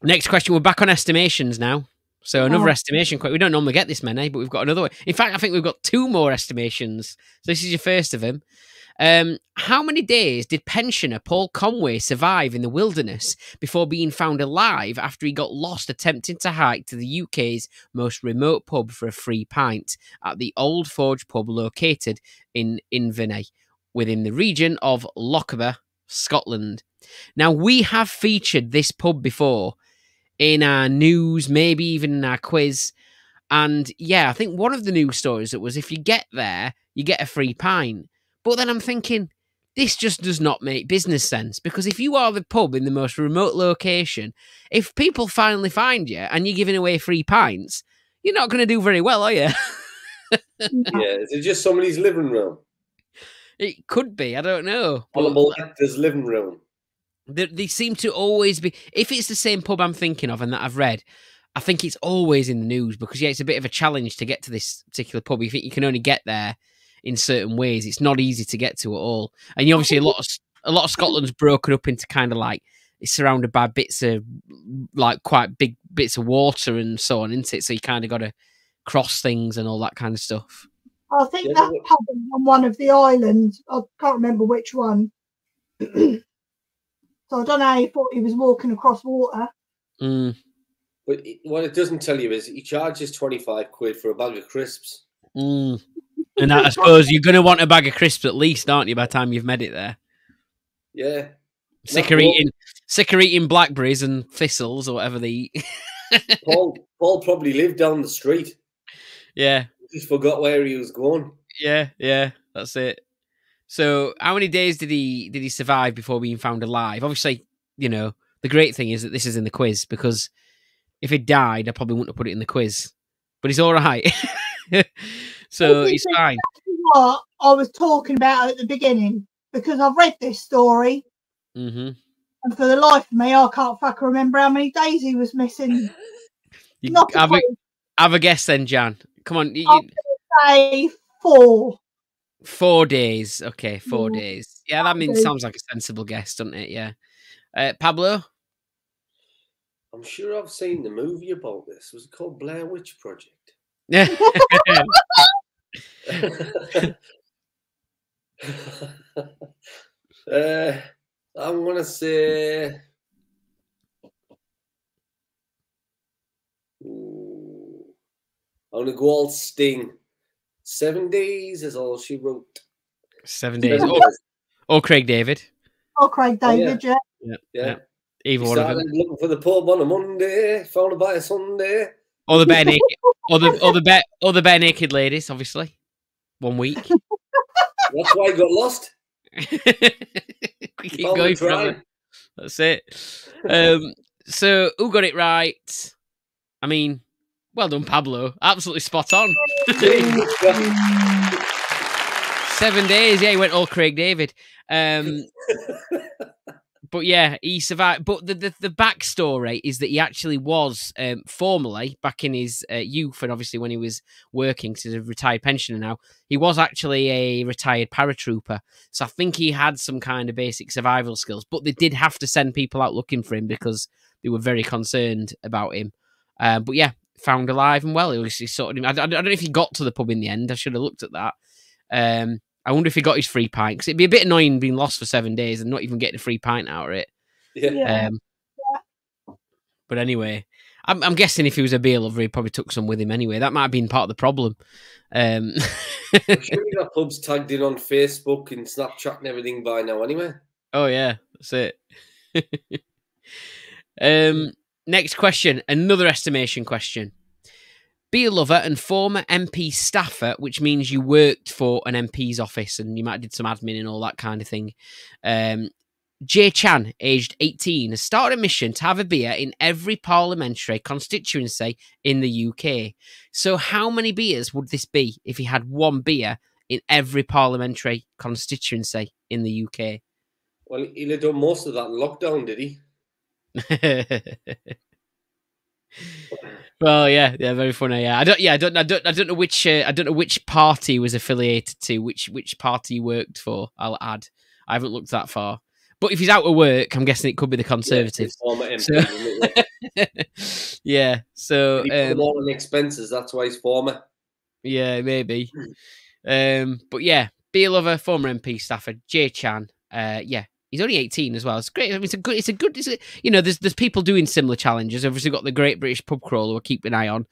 Next question. We're back on estimations now. So another estimation. We don't normally get this many, but we've got another one. In fact, I think we've got 2 more estimations. So this is your first of them. How many days did pensioner Paul Conway survive in the wilderness before being found alive after he got lost attempting to hike to the UK's most remote pub for a free pint at the Old Forge pub located in Inverness, within the region of Lochaber, Scotland? Now, we have featured this pub before in our news, maybe even in our quiz. And yeah, I think one of the news stories that was if you get there, you get a free pint. But then I'm thinking, this just does not make business sense, because if you are the pub in the most remote location, if people finally find you and you're giving away free pints, you're not going to do very well, are you? Yeah, is it just somebody's living room? It could be, I don't know. Hannibal Lecter's living room. They seem to always be, if it's the same pub I'm thinking of and that I've read, I think it's always in the news because it's a bit of a challenge to get to this particular pub. You think you can only get there in certain ways. It's not easy to get to at all. And you obviously a lot of Scotland's broken up into kind of like it's surrounded by bits of like quite big bits of water and so on, isn't it? So you kind of got to cross things and all that kind of stuff. I think that pub is on one of the islands. I can't remember which one. So I don't know how he thought he was walking across water. Mm. But what it doesn't tell you is he charges 25 quid for a bag of crisps. Mm. And I suppose you're going to want a bag of crisps at least, aren't you, by the time you've made it there? Yeah. Sick of eating blackberries and thistles or whatever they eat. Paul probably lived down the street. Yeah. He just forgot where he was going. Yeah, that's it. So how many days did he survive before being found alive? Obviously, you know, the great thing is that this is in the quiz because if he died, I probably wouldn't have put it in the quiz. But he's all right. So he's fine. What I was talking about at the beginning, because I've read this story, mm-hmm. and for the life of me, I can't fucking remember how many days he was missing. Have a guess then, Jan. Come on. I'm going to say 4. 4 days. Okay, 4 days. Yeah, that sounds like a sensible guess, doesn't it? Yeah. Pablo? I'm sure I've seen the movie about this. Was it called Blair Witch Project? Yeah. I'm going to say... I'm going to go all Sting. 7 days is all she wrote. 7 days. Or Craig David. Oh, Craig David, yeah. Either one of them. Looking for the pub on a Monday, found it by a Sunday. Or the bare naked, or the bare naked ladies, obviously. 1 week. That's why I got lost. We keep going forever. That's it. So who got it right? I mean, well done, Pablo. Absolutely spot on. 7 days. Yeah, he went all Craig David. But yeah, he survived. But the backstory is that he actually was formerly, back in his youth, and obviously when he was working, because he's a retired pensioner now, he was actually a retired paratrooper. So I think he had some kind of basic survival skills. But they did have to send people out looking for him because they were very concerned about him. But yeah, found alive and well. He sorted him. I don't know if he got to the pub in the end. I should have looked at that. I wonder if he got his free pint, because it'd be a bit annoying being lost for 7 days and not even getting a free pint out of it. Yeah. But anyway, I'm guessing if he was a beer lover, he probably took some with him anyway. That might have been part of the problem. I'm sure we got pubs tagged in on Facebook and Snapchat and everything by now anyway. Oh, yeah. That's it. Next question. Another estimation question. Beer lover and former MP staffer, which means you worked for an MP's office and you might have did some admin and all that kind of thing. Jay Chan, aged 18, has started a mission to have a beer in every parliamentary constituency in the UK. So how many beers would this be if he had one beer in every parliamentary constituency in the UK? Well, he'll have done most of that in lockdown, did he? Well, yeah, very funny. Yeah, I don't know which party he was affiliated to, which party he worked for. I'll add. I haven't looked that far. But if he's out of work, I'm guessing it could be the Conservatives. Yeah, former MP, so, yeah. So he put all on expenses. That's why he's former. Yeah, maybe. But yeah, beer lover, former MP staffer, Jay Chan. Yeah. He's only 18 as well. It's great. I mean, there's people doing similar challenges. Obviously, got the Great British Pub Crawl who I keep an eye on,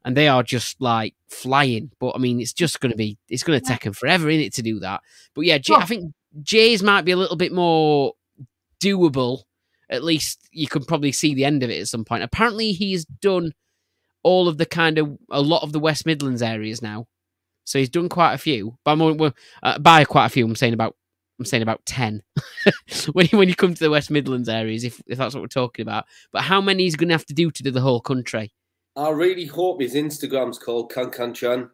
and they are just like flying. But I mean, it's going to take them forever, isn't it, to do that? But yeah, I think Jay's might be a little bit more doable. At least you could probably see the end of it at some point. Apparently, he's done all of a lot of the West Midlands areas now. So he's done quite a few. But by quite a few, I'm saying about 10 when you come to the West Midlands areas, if that's what we're talking about. But how many he's going to have to do the whole country? I really hope his Instagram's called Can Chan.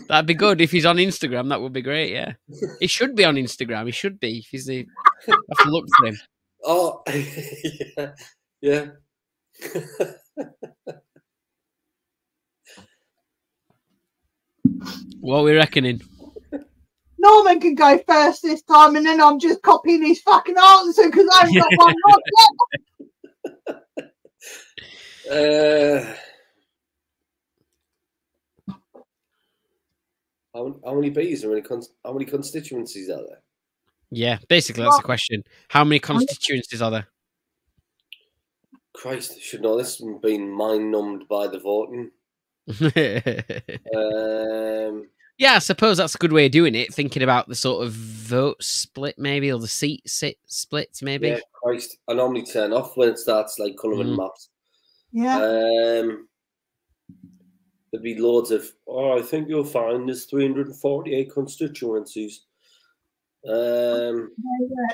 That'd be good if he's on Instagram. That would be great. Yeah, he should be on Instagram. He should be. If he's I have to look for him. Oh, yeah. What are we reckoning? Norman can go first this time, and then I'm just copying his fucking answer because I haven't got one right yet. How many bees are how many constituencies are there? Yeah, basically that's the question. How many constituencies are there? Christ, I should know this. I've been mind-numbed by the voting. Yeah, I suppose that's a good way of doing it, thinking about the sort of vote split maybe, or the seat splits maybe. Yeah, Christ. I normally turn off when it starts like colouring maps. Yeah. There'd be loads of, I think you'll find there's 348 constituencies. There's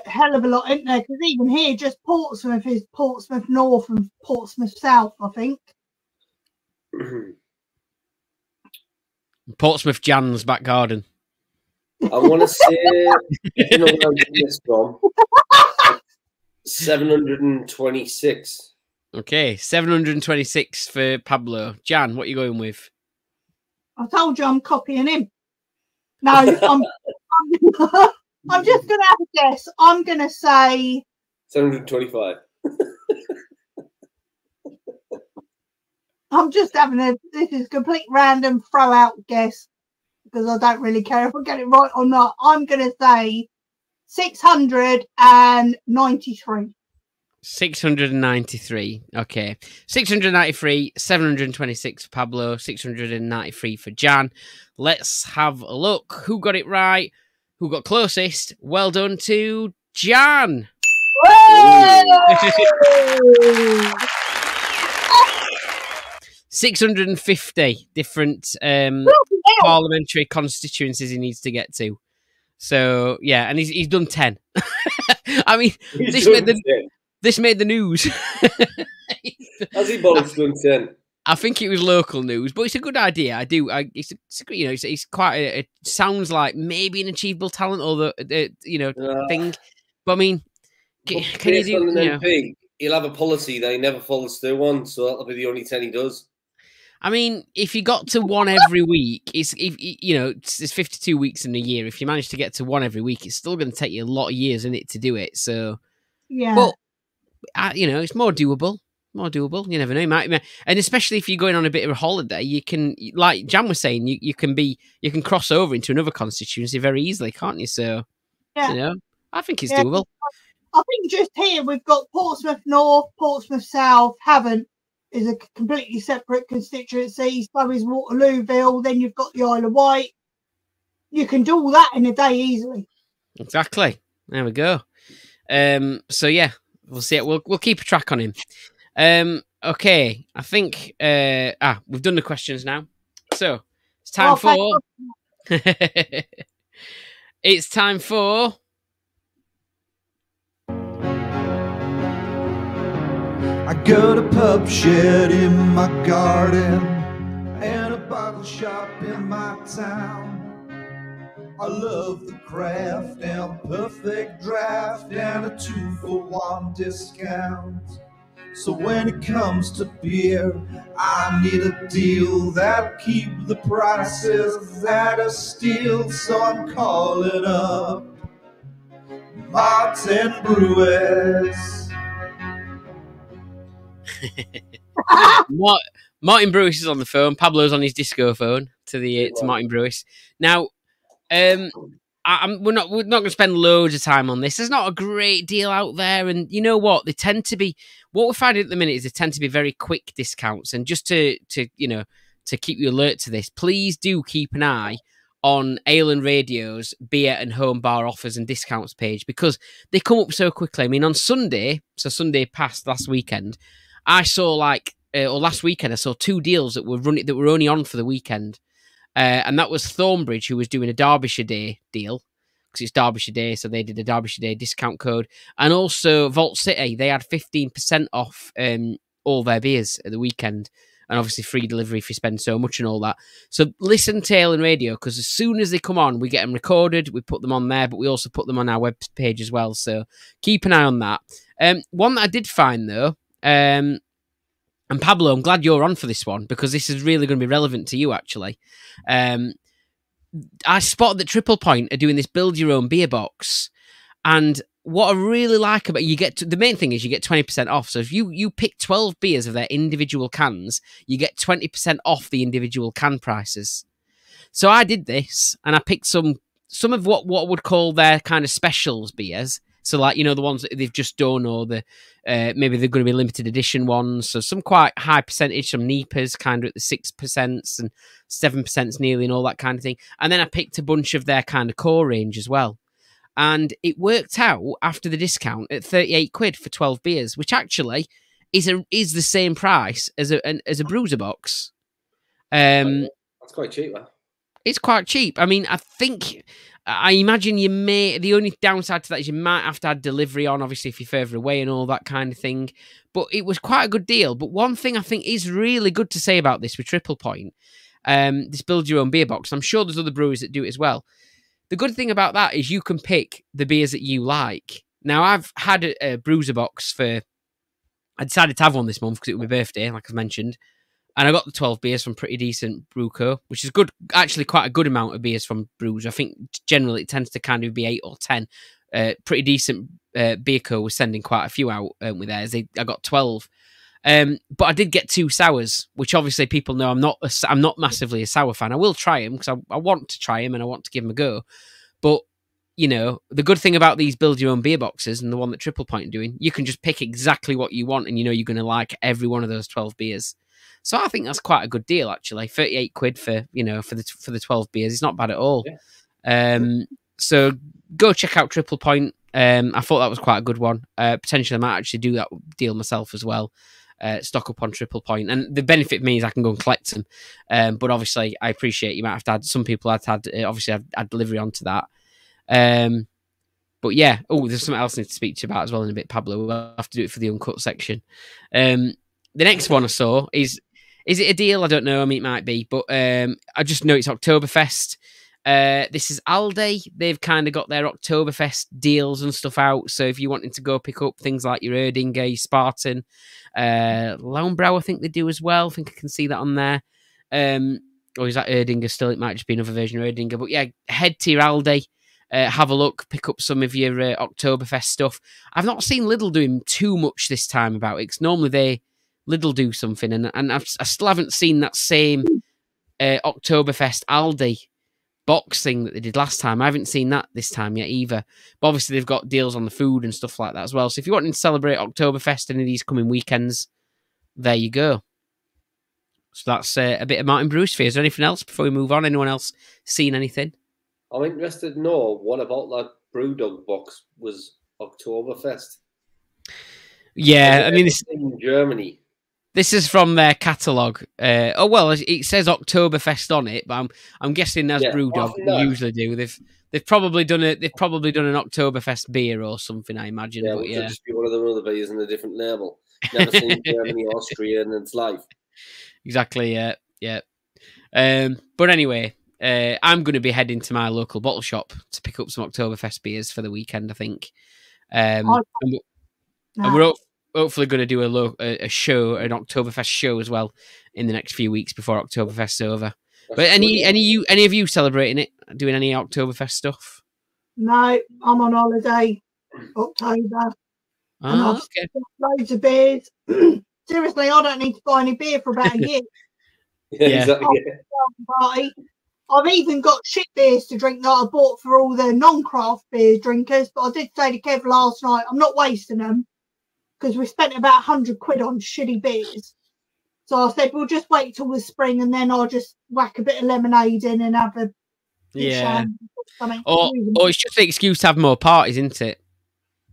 a hell of a lot, isn't there? Because even here, just Portsmouth is Portsmouth North and Portsmouth South, I think. Portsmouth Jan's back garden. I want to say, you know where I'm getting this from? 726. Okay, 726 for Pablo. Jan, what are you going with? I told you I'm copying him. No, I'm just going to have a guess. I'm going to say 725. I'm just having this is a complete random throw out guess because I don't really care if I get it right or not. I'm going to say 693. 693. Okay. 693, 726 for Pablo, 693 for Jan. Let's have a look. Who got it right? Who got closest? Well done to Jan. 650 different parliamentary constituencies he needs to get to. So, yeah, and he's done 10. I mean, this made the news. Has he bollocks done 10? I think it was local news, but it's a good idea. It's quite it sounds like maybe an achievable talent or the thing. But I mean, can you do? An MP, he'll have a policy that he never follows through on, so that'll be the only 10 he does. I mean, if you got to one every week, it's 52 weeks in a year. If you manage to get to one every week, it's still going to take you a lot of years in it to do it. So, yeah, but it's more doable. More doable. You never know. And especially if you're going on a bit of a holiday, you can, like Jan was saying, you can cross over into another constituency very easily, can't you? So, yeah. I think it's doable. I think just here we've got Portsmouth North, Portsmouth South, Havant is a completely separate constituency. So is Waterlooville. Then you've got the Isle of Wight. You can do all that in a day easily. Exactly. There we go. So yeah, we'll see. We'll keep a track on him. Okay. I think we've done the questions now. So it's time for. It's time for. I got a pub shed in my garden and a bottle shop in my town. I love the craft and perfect draft and a 2-for-1 discount. So when it comes to beer, I need a deal that'll keep the prices at a steal. So I'm calling up Martin Brewis. Martin Brewis is on the phone. Pablo's on his disco phone to Martin Brewis. Now, we're not going to spend loads of time on this. There's not a great deal out there, and you know what? They tend to be. What we're finding at the minute is they tend to be very quick discounts. And just to keep you alert to this, please do keep an eye on Ale and Radio's beer and home bar offers and discounts page because they come up so quickly. I mean, on Sunday, so Sunday past last weekend, I saw last weekend, I saw 2 deals that were only on for the weekend. And that was Thornbridge, who was doing a Derbyshire Day deal, because it's Derbyshire Day, so they did a Derbyshire Day discount code. And also Vault City, they had 15% off all their beers at the weekend. And obviously free delivery if you spend so much and all that. So listen to Ale and Radio, because as soon as they come on, we get them recorded, we put them on there, but we also put them on our web page as well. So keep an eye on that. One that I did find, though, And Pablo, I'm glad you're on for this one because this is really going to be relevant to you, actually. I spotted that Triple Point are doing this build your own beer box. And what I really like about the main thing is you get 20% off. So if you pick 12 beers of their individual cans, you get 20% off the individual can prices. So I did this and I picked some of what I would call their kind of specials beers. So like, the ones that they've just done or maybe they're going to be limited edition ones. So some quite high percentage, some Neepers kind of at the 6% and 7% nearly and all that kind of thing. And then I picked a bunch of their kind of core range as well. And it worked out after the discount at 38 quid for 12 beers, which actually is the same price as a bruiser box. That's quite cheap, huh? It's quite cheap. I mean, I imagine the only downside to that is you might have to add delivery on, obviously, if you're further away and all that kind of thing. But it was quite a good deal. But one thing I think is really good to say about this with Triple Point, this build your own beer box. I'm sure there's other breweries that do it as well. The good thing about that is you can pick the beers that you like. Now, I've had a bruiser box I decided to have one this month because it was my birthday, like I've mentioned. And I got the 12 beers from Pretty Decent Brew Co., which is good, actually quite a good amount of beers from brews. I think generally it tends to kind of be 8 or 10. Pretty Decent Beer Co. was sending quite a few out with theirs. I got 12. But I did get 2 sours, which obviously people know I'm not massively a sour fan. I will try them because I want to try them and I want to give them a go. But, the good thing about these build your own beer boxes and the one that Triple Point are doing, you can just pick exactly what you want and you're going to like every one of those 12 beers. So I think that's quite a good deal, actually. 38 quid for the 12 beers. It's not bad at all. Yeah. So go check out Triple Point. I thought that was quite a good one. Potentially I might actually do that deal myself as well. Stock up on Triple Point. And the benefit of me is I can go and collect them. But obviously I appreciate you might have to add, some people had obviously I'd delivery onto that. But yeah, there's something else I need to speak to you about as well in a bit, Pablo. We'll have to do it for the Uncut section. The next one I saw is it a deal? I don't know. I mean, it might be, but I just know it's Oktoberfest. This is Aldi. They've kind of got their Oktoberfest deals and stuff out. So if you wanted to go pick up things like your Erdinger, your Spartan, Launbrau, I think they do as well. I think I can see that on there. Or is that Erdinger still? It might just be another version of Erdinger. But yeah, head to your Aldi. Have a look, pick up some of your Oktoberfest stuff. I've not seen Lidl doing too much this time about it, because normally Lidl do something, and I still haven't seen that same Oktoberfest Aldi box thing that they did last time. I haven't seen that this time yet either. But obviously they've got deals on the food and stuff like that as well. So if you want to celebrate Oktoberfest any of these coming weekends, there you go. So that's a bit of Martin Brewis for you. Is there anything else before we move on? Anyone else seen anything? I'm interested to know what about that Brewdog box was Oktoberfest. Yeah, I mean, this in Germany. This is from their catalogue. It says Oktoberfest on it, but I'm guessing as Brewdog they usually do. They've probably done an Oktoberfest beer or something, I imagine. Yeah, but just be one of them other beers in a different label. Never seen Germany, Austria in its life. Exactly. Yeah. But anyway. I'm going to be heading to my local bottle shop to pick up some Oktoberfest beers for the weekend, I think. And we're hopefully going to do a show, an Oktoberfest show as well in the next few weeks before Oktoberfest's over. But any of you celebrating it, doing any Oktoberfest stuff? No, I'm on holiday October. And I've got loads of beers. Seriously, I don't need to buy any beer for about a year. Yeah, exactly. I've even got shit beers to drink that I bought for all the non-craft beer drinkers, but I did say to Kev last night, I'm not wasting them because we spent about 100 quid on shitty beers. So I said, we'll just wait till the spring and then I'll just whack a bit of lemonade in and have a something. Or it's just an excuse to have more parties, isn't it?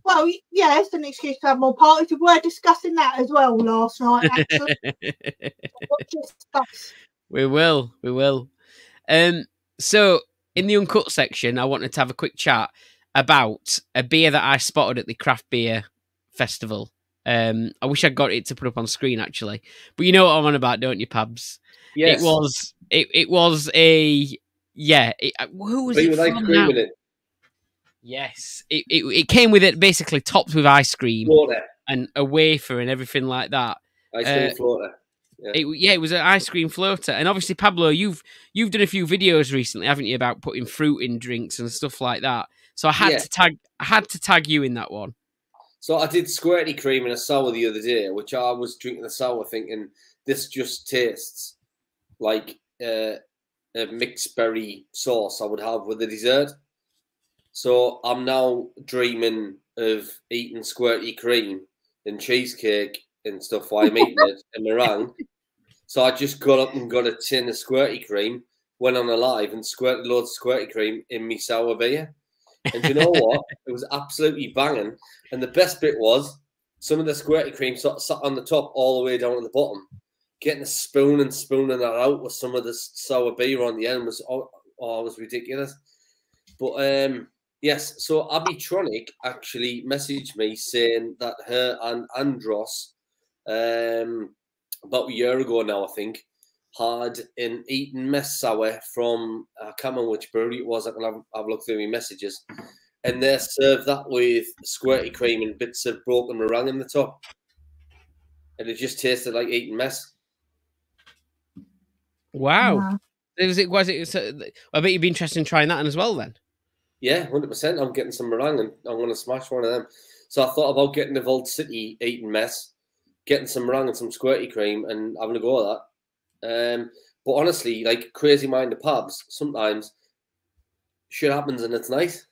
Well, yeah, it's an excuse to have more parties. We were discussing that as well last night, actually. We will. So in the Uncut section, I wanted to have a quick chat about a beer that I spotted at the Craft Beer Festival. I wish I'd got it to put up on screen, actually. But you know what I'm on about, don't you, Pabs? Yes. It was a... Yeah. Who was it from now? It? Yes. It came with it basically topped with ice cream. Water. And a wafer and everything like that. Ice cream floater. It was an ice cream floater, and obviously, Pablo, you've done a few videos recently, haven't you, about putting fruit in drinks and stuff like that. So I had to tag you in that one. So I did squirty cream in a sour the other day, which I was drinking the sour thinking this just tastes like a mixed berry sauce I would have with a dessert. So I'm now dreaming of eating squirty cream and cheesecake and stuff while I'm eating it and meringue. So I just got up and got a tin of squirty cream, went on a live and squirted loads of squirty cream in me sour beer. And you know what? It was absolutely banging. And the best bit was some of the squirty cream sort of sat on the top all the way down to the bottom. Getting a spoon and spooning that out with some of the sour beer on the end was it was ridiculous. But yes, so Abby Tronic actually messaged me saying that her and Andros, about a year ago now, I think, had an Eton mess sour from, I can't remember which brewery it was. I can have a look through my messages. And they served that with squirty cream and bits of broken meringue in the top. And it just tasted like Eton mess. Wow. Yeah. I bet you'd be interested in trying that one as well then. Yeah, 100%. I'm getting some meringue and I'm going to smash one of them. So I thought about getting the Vault City Eton mess, getting some meringue and some squirty cream and having a go at that. But honestly, like crazy mind of Pabs, sometimes shit happens and it's nice.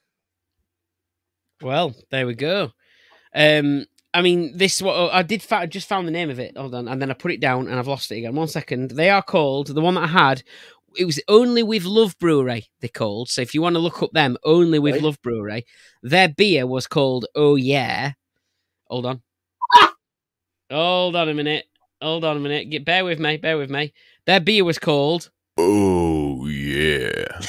Well, there we go. I mean, I just found the name of it. Hold on, and then I put it down and I've lost it again. 1 second. They are called, the one that I had, it was Only With Love Brewery, they're called. So if you want to look up them, Only With Love Brewery, their beer was called Oh Yeah. Hold on. Hold on a minute. Bear with me. Their beer was called Oh Yeah.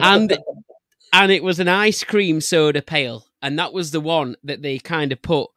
and it was an ice cream soda pale, and that was the one that they kind of put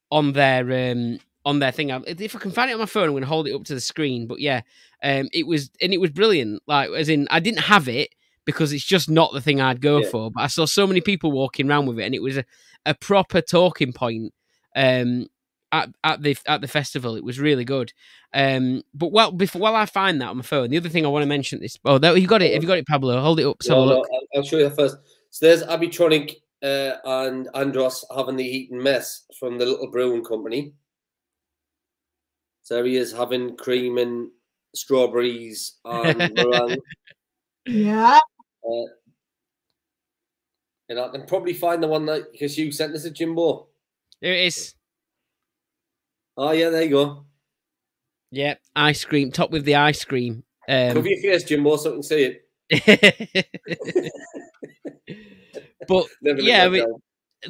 on their thing. If I can find it on my phone, I'm going to hold it up to the screen. But yeah, it was brilliant. Like, as in, I didn't have it because it's just not the thing I'd go for. But I saw so many people walking around with it, and it was a proper talking point. At the festival, it was really good. But while I find that on my phone, the other thing I want to mention is you got it. Have you got it, Pablo? Hold it up. No, I'll show you that first. So there's Abby Tronic and Andros having the Eton mess from the little brewing company. So he is having cream and strawberries and meringue. Yeah. And I can probably find the one that, because you sent this to Jimbo. There it is. Oh, yeah, there you go. Yeah, ice cream, top with the ice cream. Cover your face, Jimbo, so I can see it. But, yeah,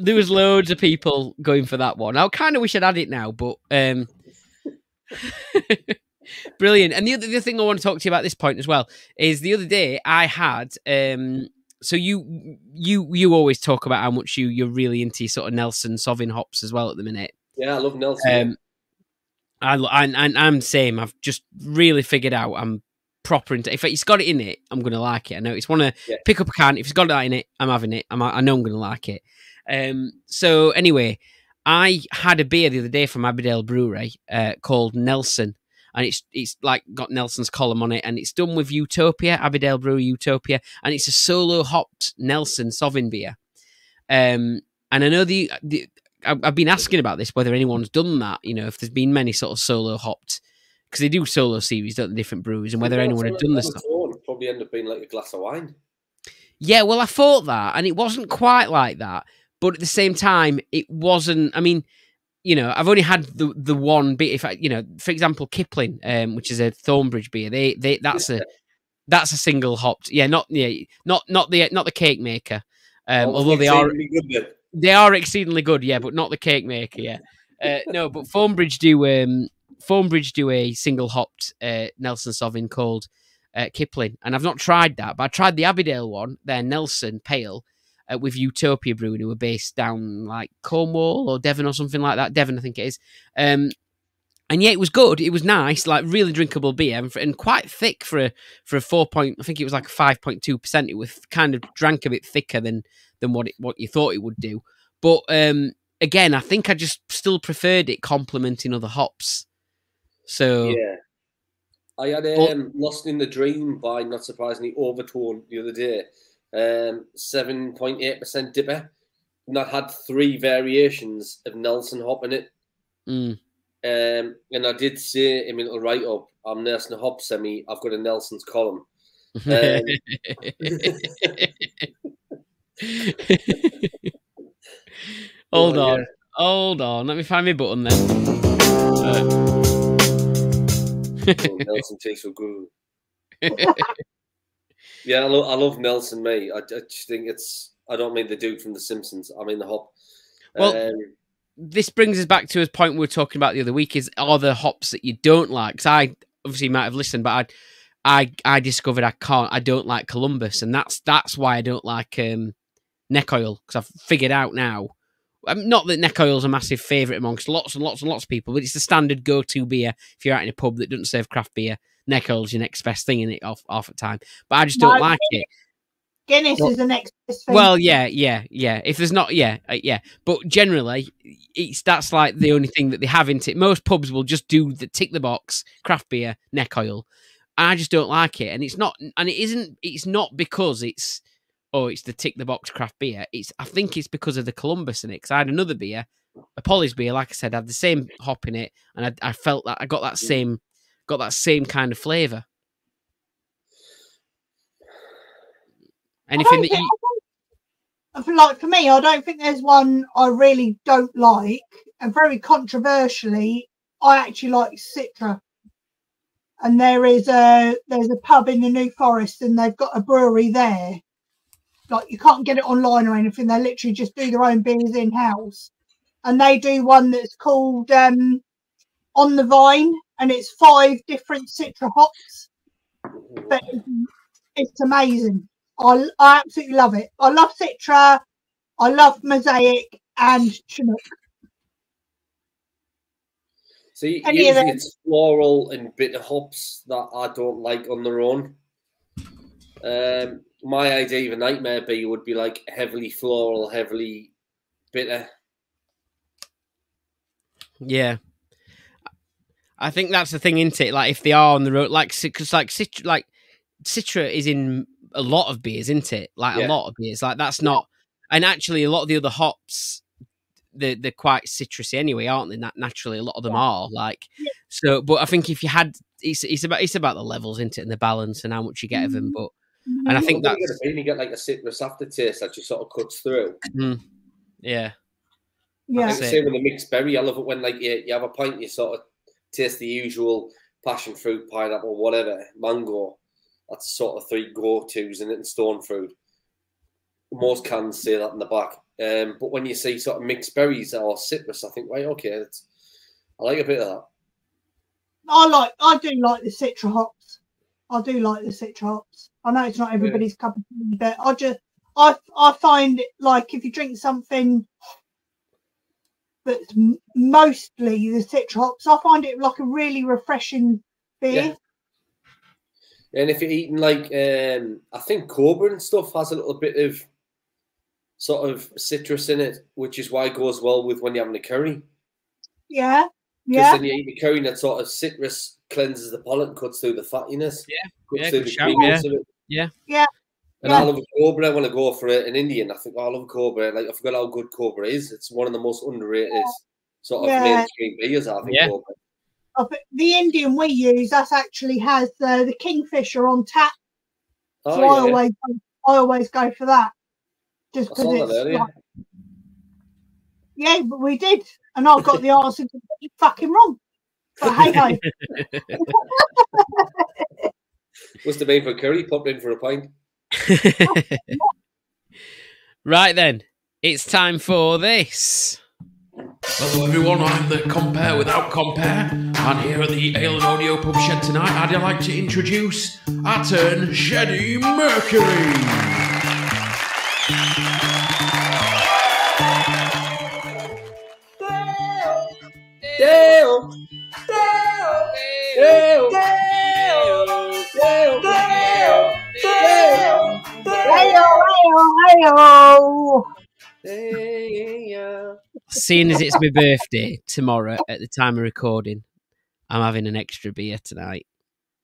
there was loads of people going for that one. I kind of wish I'd had it now, but... Brilliant. And the other thing I want to talk to you about at this point as well is the other day I had... So you always talk about how much you're really into sort of Nelson Sauvin hops as well at the minute. Yeah, I love Nelson. I'm same. I've just really figured out I'm proper into. If it's got it in it, I'm gonna like it. I know it's one to pick up a can. If it's got that in it, I'm having it. I know I'm gonna like it. So anyway, I had a beer the other day from Aberdale Brewery called Nelson, and it's like got Nelson's column on it, and it's done with Utopia, Aberdale Brewery Utopia, and it's a solo hopped Nelson Sauvin beer. And I know I've been asking about this, whether anyone's done that, if there's been many sort of solo hopped, because they do solo series, don't they, different breweries, and whether anyone had done this stuff. Probably end up being like a glass of wine. Yeah, well, I thought that, and it wasn't quite like that, but at the same time, it wasn't. I mean, I've only had the one beer. For example, Kipling, which is a Thornbridge beer, that's a single hopped. Yeah, not the cake maker. Although they are good. They are exceedingly good, yeah, but not the cake maker, yeah. No, but Thornbridge do a single hopped Nelson Sauvin called Kipling, and I've not tried that, but I tried the Aberdale one, their Nelson Pale, with Utopia Brewing, who were based down like Cornwall or Devon or something like that. Devon, I think it is. And yeah, it was good. It was nice, like really drinkable beer, and quite thick for a 4 point. I think it was like a 5.2%. It was kind of drank a bit thicker than what you thought it would do. But again, I think I just still preferred it complementing other hops. So yeah. I had Lost in the Dream by, not surprisingly, Overtone the other day. 7.8% dipper. And that had 3 variations of Nelson hop in it. Mm. And I did say in my little write-up, I'm Nelson hop semi, I've got a Nelson's column. Hold on. Yeah. Hold on. Let me find my button then. Nelson tastes so good. Yeah, I love Nelson, mate. I just think I don't mean the dude from The Simpsons. I mean the hop. Well, this brings us back to a point we were talking about the other week, are there hops that you don't like? Because I obviously might have listened, but I discovered I don't like Columbus, and that's why I don't like neck oil, because I've figured out now. Not that neck oil is a massive favourite amongst lots and lots and lots of people, but it's the standard go-to beer if you're out in a pub that doesn't serve craft beer. Neck oil is your next best thing in it half the time, but I just don't like it. Guinness is the next best thing. Well, yeah. If there's not, yeah. But generally, that's like the only thing that they have in it. Most pubs will just do the tick the box craft beer neck oil. I just don't like it, and it's not because it's the tick the box craft beer. I think it's because of the Columbus in it. Because I had another beer, a Polly's beer, like I said, had the same hop in it, and I felt that I got that same kind of flavour. Anything that you like, for me, I don't think there's one I really don't like, and very controversially, I actually like Citra. And there's a pub in the New Forest, and they've got a brewery there. Like, you can't get it online or anything. They literally just do their own beers in house, and they do one that's called On the Vine, and it's 5 different Citra hops. But it's amazing. I absolutely love it. I love Citra. I love Mosaic and Chinook. See, usually it's floral and bitter hops that I don't like on their own. My idea of a nightmare beer would be like heavily floral, heavily bitter. Yeah, I think that's the thing, isn't it? Like, if they are on the road, because Citra is in a lot of beers, isn't it? Like, a lot of beers. Like, that's not, and actually, a lot of the other hops, they're quite citrusy anyway, aren't they? Naturally, a lot of them are. Like, so. But I think if you had, it's about the levels, isn't it, and the balance and how much you get of them. But and I think that you get like a citrus aftertaste that just sort of cuts through. Yeah. I think the same with the mixed berry. I love it when like you have a pint, you sort of taste the usual passion fruit, pineapple, whatever, mango. That's sort of 3 go-tos in it, and stone fruit. Most cans say that in the back. But when you see sort of mixed berries or citrus, I think, right, okay, I like a bit of that. I do like the Citra hops. I do like the Citra hops. I know it's not everybody's cup of tea, but I find it, like, if you drink something that's mostly the Citra hops, I find it like a really refreshing beer. Yeah. And if you're eating like, I think Cobra and stuff has a little bit of sort of citrus in it, which is why it goes well with when you're having a curry. Yeah. Because then you eat the curry and that sort of citrus cleanses the palate and cuts through the fattiness. Cuts through the creaminess of it. Yeah. And I love a Cobra. When I go for an Indian, I think, I love Cobra. Like, I forgot how good Cobra is. It's one of the most underrated sort of mainstream beers, I think, Cobra. The Indian we use, that actually has the Kingfisher on tap. Oh, so I always go for that. Just because it's yeah, but we did. And I got the answer completely fucking wrong. But hey. Must have been for curry, popped in for a pint. Right then, it's time for this. Hello everyone, I'm the Compare Without Compare, and here at the Ale and Audio Pub Shed tonight, I'd like to introduce our turn Sheddie Mercury. seeing as it's my birthday tomorrow at the time of recording, I'm having an extra beer tonight.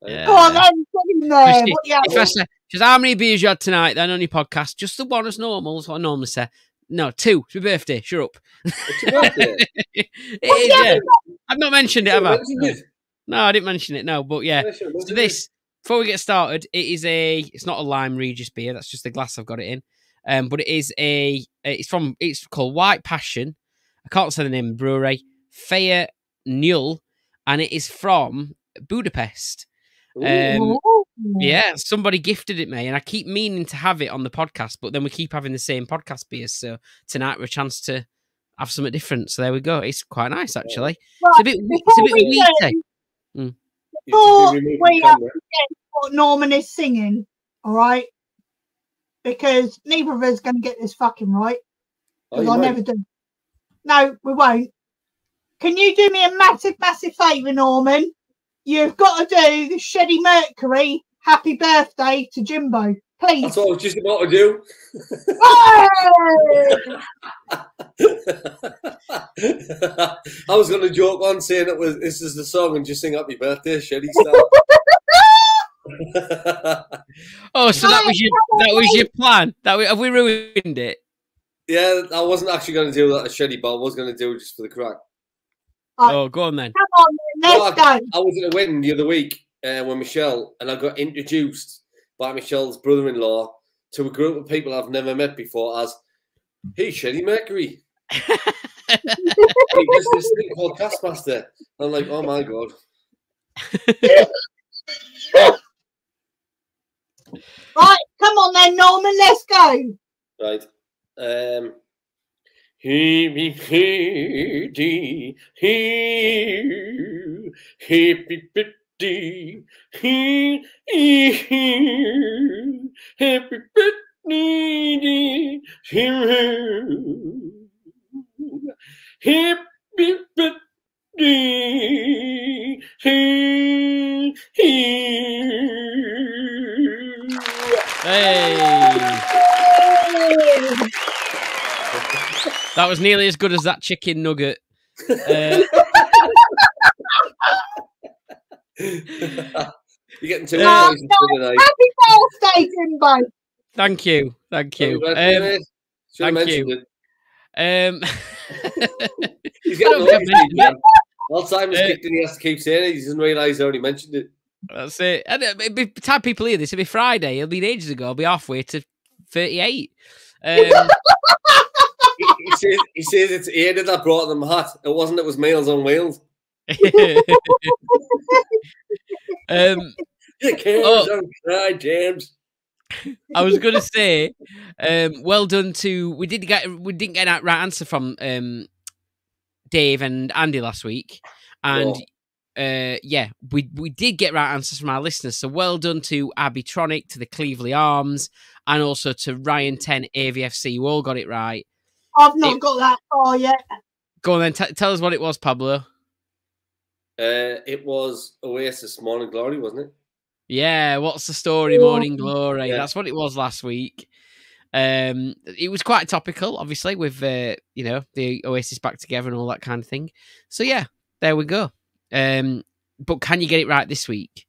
Go on then, get in there. Christy, What you if I say, just how many beers you had tonight then on your podcast? Just the one as normal, is what I normally say. No, 2. It's my birthday. Shut up. It's your birthday. It is, yeah. I've not mentioned it, have I? Mentioned it. No, I didn't mention it, no. But yeah. So this, before we get started, it's not a lime Regis beer. That's just the glass I've got it in. But it is it's called White Passion. I can't say the name of the brewery. Fair Nul, and it is from Budapest. Yeah, somebody gifted it me, and I keep meaning to have it on the podcast, but then we keep having the same podcast beers. So tonight we're a chance to have something different. So there we go. It's quite nice, actually. Right, It's a bit wheaty. Before we get what Norman is singing, all right? Because neither of us are going to get this fucking right. Because I never do. No, we won't. Can you do me a massive, massive favour, Norman? You've got to do the Sheddie Mercury Happy Birthday to Jimbo, please. That's what I was just about to do. I was going to joke on saying this is the song and just sing Happy Birthday, Sheddie style. Oh, so that was your plan? Have we ruined it? Yeah, I wasn't actually going to do that as Sheddie, but I was going to do it just for the crack. Oh, go on then. Come on, let's go. I was at a wedding the other week with Michelle, and I got introduced by Michelle's brother-in-law to a group of people I've never met before as, hey, Sheddie Mercury. He does this thing called Taskmaster. I'm like, oh my God. Right, come on then, Norman, let's go. Right. Happy birthday, happy birthday, happy birthday, happy birthday. Hey. That was nearly as good as that chicken nugget. You're getting too No, tonight. happy birthday, Jimbo. Thank you. Happy birthday, mate. Should have thank mentioned you. it. He's getting old. Alzheimer's kicked in. He has to keep saying it. He doesn't realise I already mentioned it. That's it. And by the time people hear this, it'll be Friday. It'll be ages ago. I'll be halfway to 38. He says it's Ada that brought them hot. It wasn't. It was Meals on Wheels. James. I was going to say, well done to we didn't get a right answer from Dave and Andy last week, and we did get right answers from our listeners. So well done to Abby Tronic, to the Cleveland Arms, and also to Ryan 10 AVFC. You all got it right. I've not got that far yet. Go on then, tell us what it was, Pablo. It was Oasis Morning Glory, wasn't it? Yeah, what's the story, Morning Glory? Yeah. That's what it was last week. It was quite topical, obviously, with the Oasis back together and all that kind of thing. So yeah, there we go. But can you get it right this week?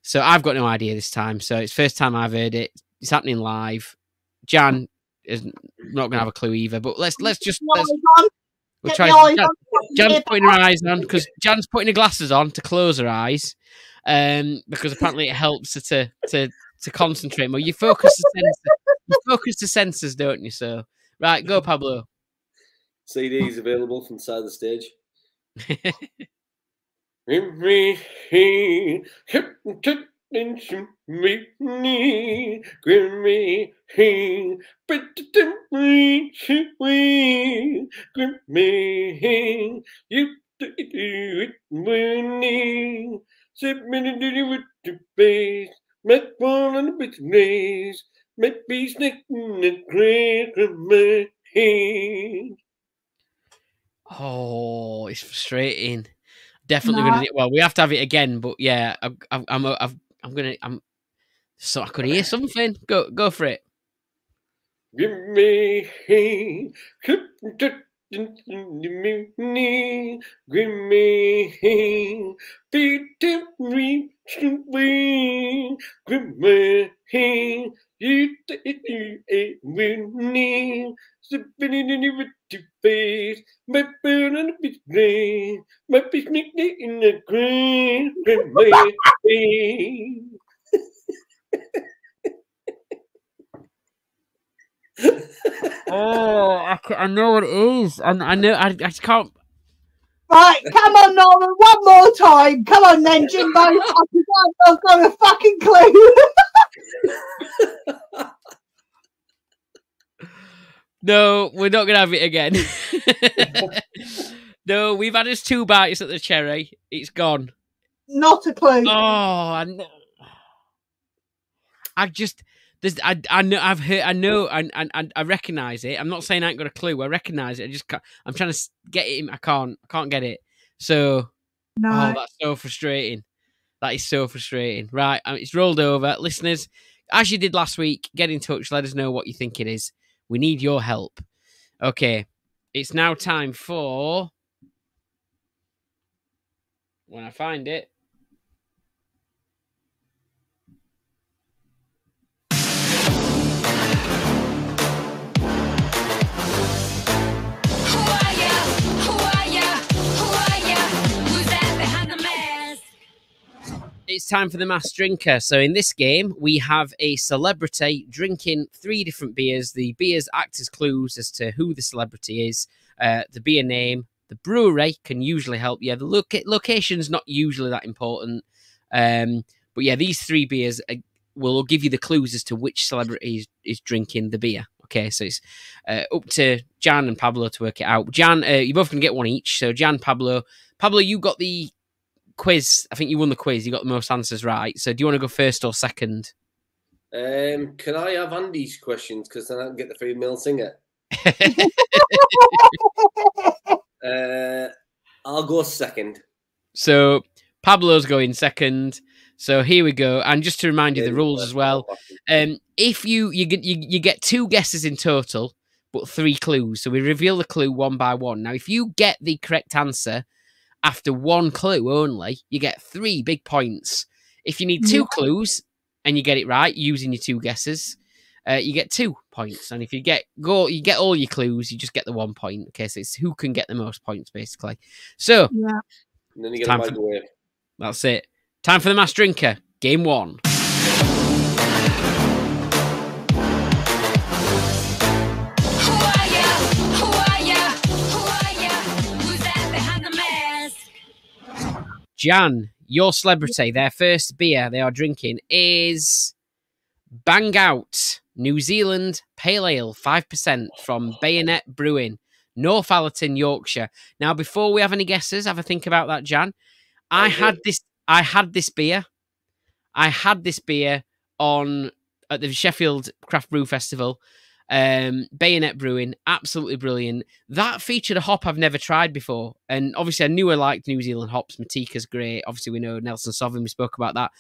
So I've got no idea this time. So it's first time I've heard it. It's happening live. Jan is not going to have a clue either. But let's we'll try. Jan's putting her eyes on because Jan's putting her glasses on to close her eyes. Because apparently it helps her to concentrate more. You focus the senses, don't you? So right, go Pablo. CDs available from the side of the stage. With the bass, met one on the big knees, met be snicking and crack. Oh, it's frustrating. Definitely gonna. Well, we have to have it again, but yeah, I'm gonna. So I could hear something. Go for it. Give me Oh, I know what it is. I know. I just can't. Right, come on, Norman, one more time. Come on then, Jimbo. I've got a fucking clue. No, we're not gonna have it again. No, we've had us 2 bites at the cherry. It's gone. Not a clue. Oh, I know. I just. I know. I've heard. I know. And I recognise it. I'm not saying I ain't got a clue. I recognise it. I just can't. I'm trying to get it. I can't get it. So. No. Oh, that's so frustrating. That is so frustrating. Right, it's rolled over. Listeners, as you did last week, get in touch. Let us know what you think it is. We need your help. Okay, it's now time for... When I find it... It's time for the mass drinker. So in this game, we have a celebrity drinking 3 different beers. The beers act as clues as to who the celebrity is. The beer name, the brewery can usually help you. The location's not usually that important. But yeah, these 3 beers will give you the clues as to which celebrity is drinking the beer. Okay, so it's up to Jan and Pablo to work it out. Jan, you're both going to get one each. So Jan, Pablo, you got the quiz. I think you won the quiz. You got the most answers right. So do you want to go first or second? Can I have Andy's questions? Because then I can get the free meal singer. I'll go second. So Pablo's going second. So here we go. And just to remind you the rules as well. If you get 2 guesses in total, but 3 clues. So we reveal the clue one by one. Now, if you get the correct answer after 1 clue only, you get 3 big points. If you need 2 clues and you get it right using your 2 guesses, you get 2 points. And if you get all your clues, you just get the 1 point. Okay, so it's who can get the most points, basically. So, yeah. And then you get a microwave. That's it. Time for the mass drinker. Game 1. Jan, your celebrity, their first beer they are drinking is Bang Out New Zealand Pale Ale 5% from Bayonet Brewing, Northallerton, Yorkshire. Now, before we have any guesses, have a think about that, Jan. I had this beer. I had this beer at the Sheffield Craft Brew Festival. Bayonet Brewing, absolutely brilliant. That featured a hop I've never tried before, and obviously I knew I liked New Zealand hops. Matika's great. Obviously we know Nelson Sauvin, we spoke about that.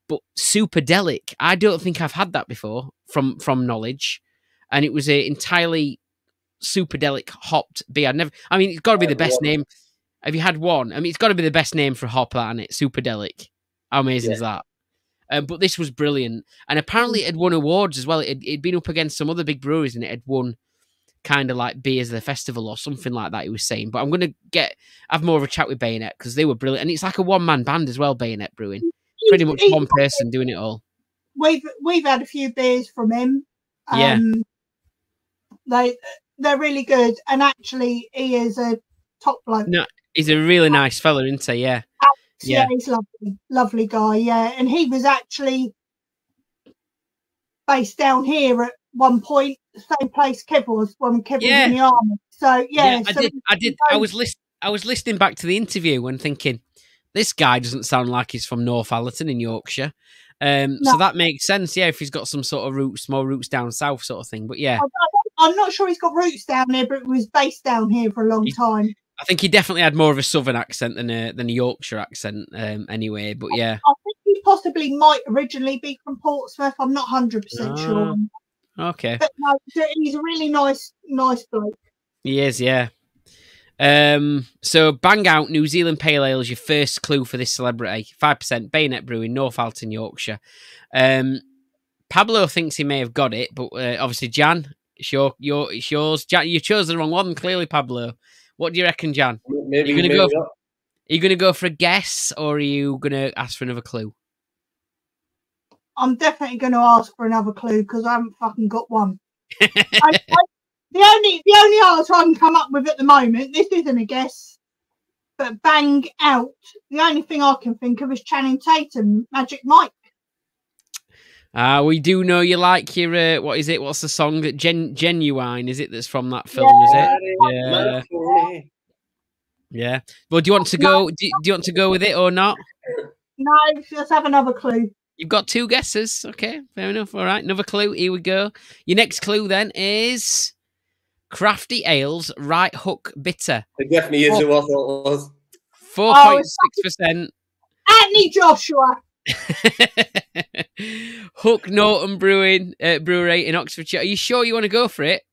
But Superdelic, I don't think I've had that before from knowledge, and it was a entirely Superdelic hopped beer. It's got to be the best name. Have you had one? I mean, it's got to be the best name for a hop, that, isn't it? Superdelic. How amazing is that? But this was brilliant. And apparently it had won awards as well. It'd been up against some other big breweries and it had won kind of like beers of the festival or something like that, he was saying. But I'm going to have more of a chat with Bayonet because they were brilliant. And it's like a one-man band as well, Bayonet Brewing. Pretty much one person doing it all. We've had a few beers from him. Yeah. They're really good. And actually, he is a top bloke. No, he's a really nice fella, isn't he? Yeah. Yeah, he's lovely guy. Yeah, and he was actually based down here at one point, the same place Kev was when Kev was in the army. So yeah, I did. I was listening back to the interview and thinking, this guy doesn't sound like he's from Northallerton in Yorkshire. No. So that makes sense. Yeah, if he's got some sort of more roots down south, sort of thing. But yeah, I'm not sure he's got roots down there, but he was based down here for a long time. I think he definitely had more of a southern accent than a Yorkshire accent, anyway. But yeah, I think he possibly might originally be from Portsmouth. I'm not 100% sure. Okay, but no, he's a really nice bloke. He is, yeah. So bang out New Zealand Pale Ale is your first clue for this celebrity. 5% Bayonet Brewing, Northallerton, Yorkshire. Pablo thinks he may have got it, but obviously, Jan, it's yours. Jan, you chose the wrong one, clearly, Pablo. What do you reckon, Jan? Maybe, are you maybe gonna not. Are you going to go for a guess, or are you going to ask for another clue? I'm definitely going to ask for another clue because I haven't fucking got one. The only answer I can come up with at the moment, this isn't a guess, but bang out. The only thing I can think of is Channing Tatum, Magic Mike. We do know you like your what is it? What's the song that Genuine? Is it that's from that film? Is it? Yeah. Yeah. Well, do you want to go? Do you want to go with it or not? No, let's have another clue. You've got two guesses. Okay, fair enough. All right, another clue. Here we go. Your next clue then is Crafty Ales Right Hook Bitter. It definitely is what I thought it was. 4.6%. Anthony Joshua. Hook Norton Brewery in Oxfordshire. Are you sure you want to go for it?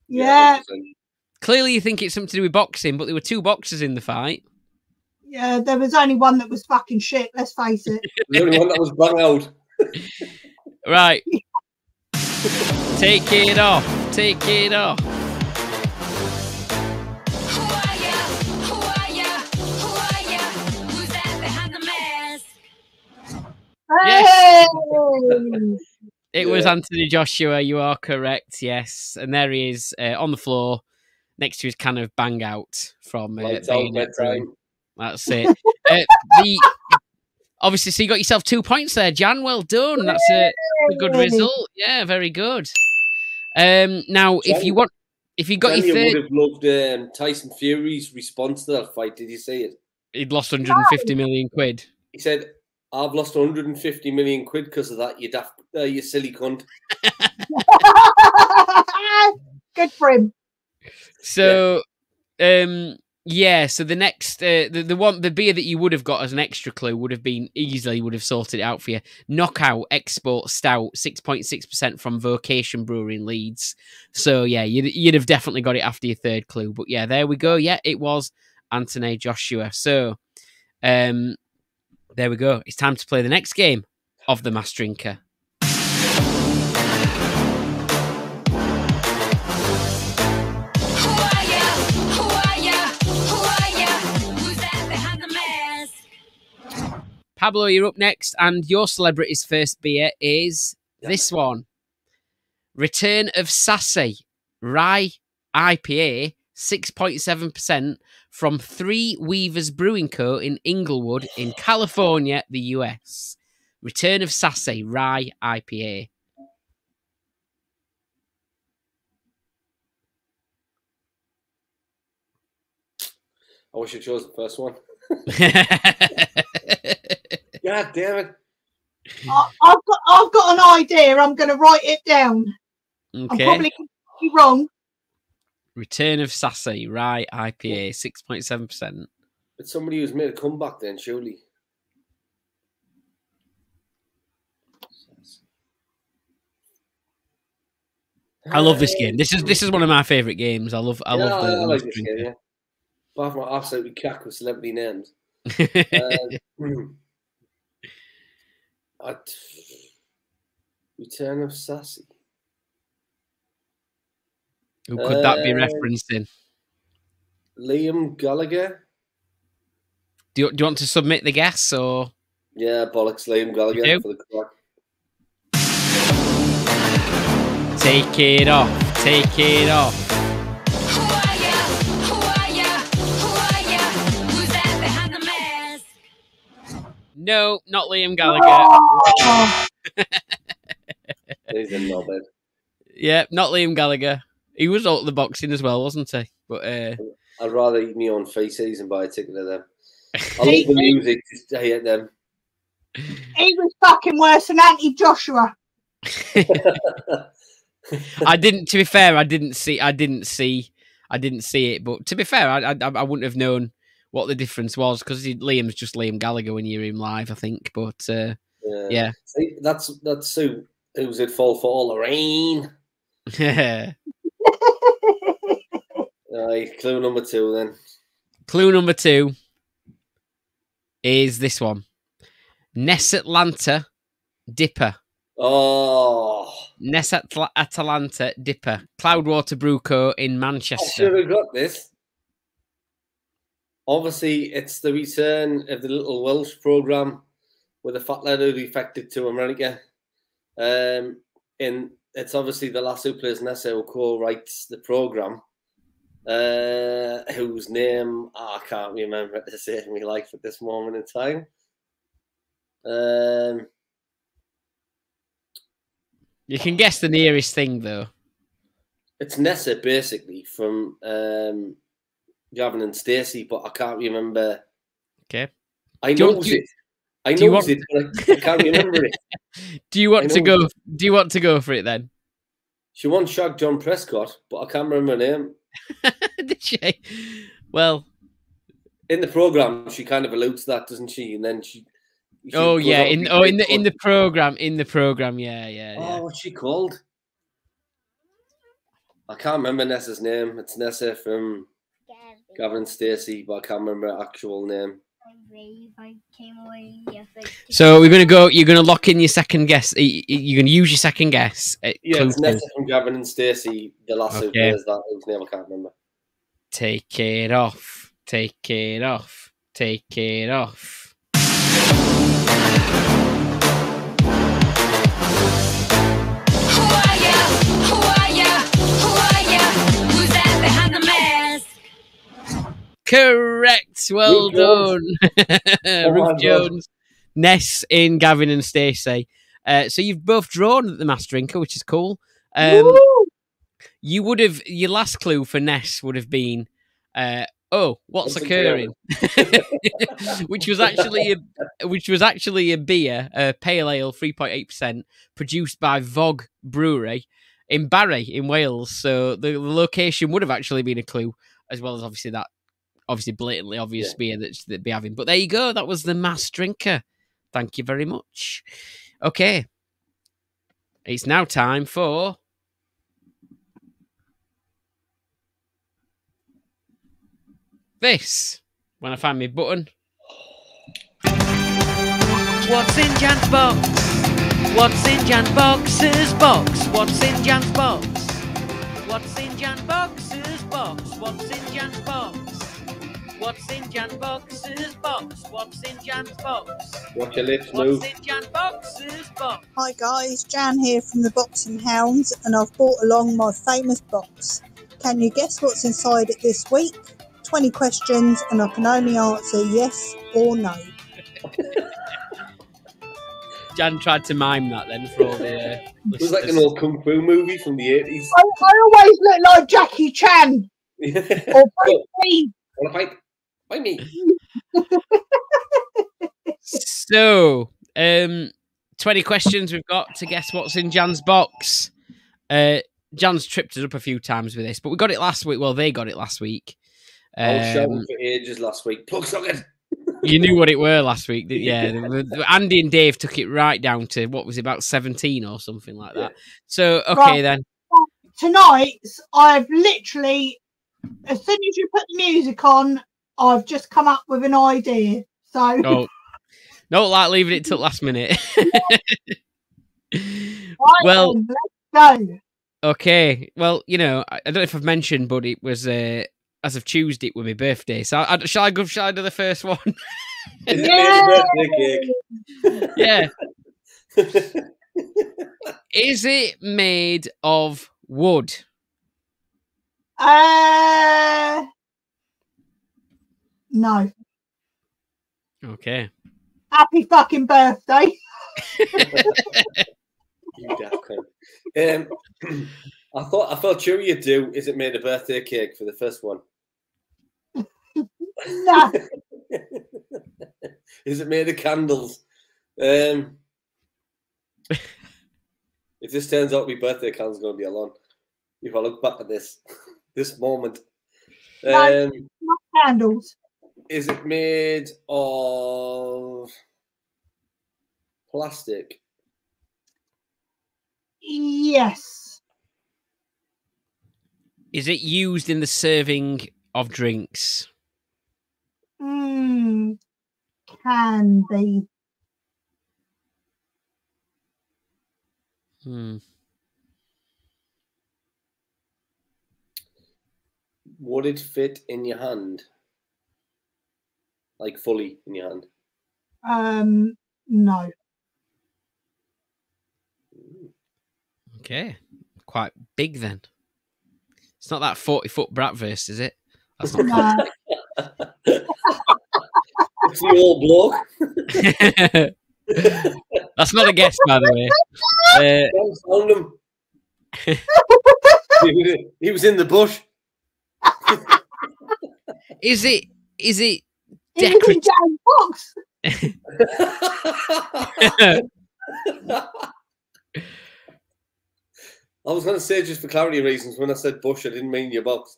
Yeah. Clearly you think it's something to do with boxing, but there were two boxers in the fight. Yeah, there was only one that was fucking shit, let's face it. The only one that was bang out. Right. Take it off. Take it off. Who are ya? Who are ya? Who are ya? Who's that behind the mask? Yes. Hey! It was Anthony Joshua. You are correct. Yes, and there he is on the floor next to his can of Bang Out from Bayonet Brewing. That's it. Obviously, so you got yourself 2 points there, Jan. Well done. That's a good result. Yeah, very good. Now, if you got your third, would have loved Tyson Fury's response to that fight. Did you see it? He'd lost 150 million quid. He said, "I've lost 150 million quid because of that. You daft, you silly cunt." Good for him. So, yeah. So the next, the beer that you would have got as an extra clue would have sorted it out for you. Knockout Export Stout, 6.6% from Vocation Brewery in Leeds. So yeah, you'd have definitely got it after your third clue. But yeah, there we go. Yeah, it was Anthony Joshua. So, there we go. It's time to play the next game of the Mass Drinker. Pablo, you're up next, and your celebrity's first beer is this one. Return of Sassy Rye IPA, 6.7% from Three Weavers Brewing Co. in Inglewood in California, the US. Return of Sassy Rye IPA. I wish I chose the first one. God damn it. I've got an idea. I'm going to write it down. Okay. I'm probably going to be wrong. Return of Sassy Rye IPA, 6.7%. It's somebody who's made a comeback then, surely. I love this game. This is one of my favourite games. I love I like this game, yeah. Apart from my absolutely cack with celebrity names. Return of Sassy. Who could that be referencing? Liam Gallagher. Do you want to submit the guess or? Yeah, bollocks, Liam Gallagher for the crack. Take it off. Take it off. Who are ya? Who are ya? Who are ya? Who's that behind the mask? No, not Liam Gallagher. Oh. He's a knobhead. Yeah, not Liam Gallagher. He was out of the boxing as well, wasn't he? But I'd rather eat my own faces and buy a ticket to them. I love the music, just I hate them. He was fucking worse than Anthony Joshua. I didn't. To be fair, I didn't see it. But to be fair, I wouldn't have known what the difference was because Liam's just Liam Gallagher when you hear him live, I think. But yeah. See, that's who's it fall for all the rain. Yeah. Right, clue number 2 then. Clue number 2 is this one. Ness Atlanta Dipper. Oh, Ness Atalanta Dipper. Cloudwater Brew Co. in I Manchester. should have got this. Obviously, it's the return of the little Welsh programme with a fat lad who defected to America. And it's obviously the lass who plays Nessa who co-writes the programme, whose name I can't remember to save me life at this moment in time. You can guess the nearest thing, though. It's Nessa, basically, from Gavin and Stacey, but I can't remember. Okay. I Do you know want- it. I do you know want- it, but I can't remember it. Do you want I to know. go? Do you want to go for it then? She once shagged John Prescott, but I can't remember her name. Did she? Well, In the programme, she kind of alludes to that, doesn't she? And then she oh goes yeah, on to in be the Bigfoot. program, yeah. Oh, what's she called? I can't remember Nessa's name. It's Nessa from Gavin and Stacey, but I can't remember her actual name. So we're gonna go. You're gonna lock in your second guess. You're gonna use your second guess. Yeah, it's Clue Nessa two. from Gavin and Stacey, the lass who Okay. plays that, whose name I can't remember. Take it off. Take it off. Take it off. Who are ya? Who are ya? Who are ya? Who's that behind the mask? Correct. Well Ruth Jones. done, Oh Ruth my God. Jones. Ness in Gavin and Stacey. So you've both drawn at the Mass Drinker, which is cool. Woo! You would have your last clue for Ness would have been, what's What's occurring, which was actually a beer, a pale ale, 3.8%, produced by Vogue Brewery in Barry in Wales. So the location would have actually been a clue, as well as obviously blatantly obvious beer that they'd be having. But there you go. That was the Mass Drinker. Thank you very much. Okay, it's now time for. This, when I find my button. What's in Jan's box? What's in Jan's box's box? What's in Jan's box? What's in Jan's box's box? What's in Jan's box? What's in Jan's box's box? What's in Jan's box? Watch your lips move. What's in Jan's box's box? Hi guys, Jan here from the Boxing Hounds, and I've brought along my famous box. Can you guess what's inside it this week? 20 questions, and I can only answer yes or no. Jan tried to mime that then for all the It was like an listeners. old kung fu movie from the 80s. I always look like Jackie Chan or Bruce Lee. Wanna fight? Fight me. So, 20 questions we've got to guess what's in Jan's box. Jan's tripped us up a few times with this, but we got it last week. Well, they got it last week. I was shouting for ages last week. Plug socket. You knew what it were last week. Yeah, Andy and Dave took it right down to, what was it, about 17 or something like that. So, okay Right. then. Tonight, I've literally, as soon as you put the music on, I've just come up with an idea. So, Oh, not like leaving it till last minute. right well, then, let's go. Okay. Well, I don't know if I've mentioned, but it was as of Tuesday, it was my birthday. So shall I do the first one? Is Yeah. it birthday Yeah. Is it made of wood? No. Okay. Happy fucking birthday. cake? You daft cunt. I felt sure you'd do. Is it made a birthday cake for the first one? No. Is it made of candles? If this turns out to be birthday candles, going to be a lot. If I look back at this moment, No. Not candles. is it made of plastic? Yes. Is it used in the serving of drinks? Can be. Would it fit in your hand? Like fully in your hand? No. Okay. Quite big then. It's not that 40-foot Bratwurst, is it? That's not No. It's the old bloke. That's not a guess, by the way. Found him. He was in the bush. Is it It was in decorative? James Fox. I was going to say, just for clarity reasons, when I said bush, I didn't mean your box.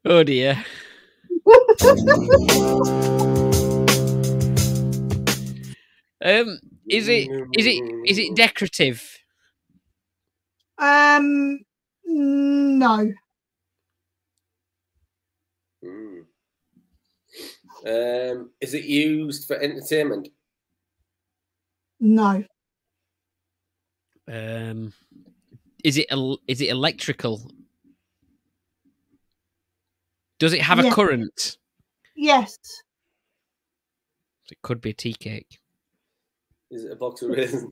Oh dear. Is it decorative? No. Is it used for entertainment? No. Is it electrical? Does it have a Yes. current? Yes. It could be a tea cake. Is it a box of raisins?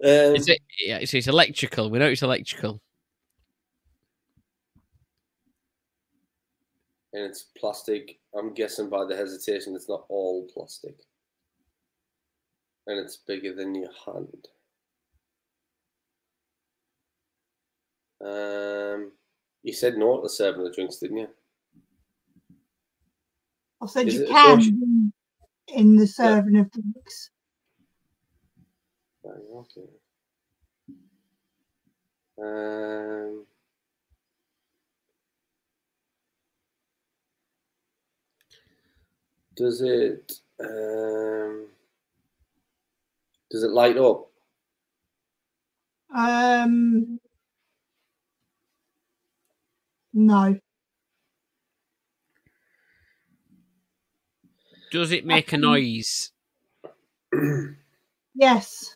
It's electrical. We know it's electrical. And it's plastic. I'm guessing by the hesitation, it's not all plastic. And it's bigger than your hand. You said no to the serving of the drinks, didn't you? I said Is you it a can bush? be in the serving of drinks. Right, okay. Does it light up? No. Does it make a noise? Yes.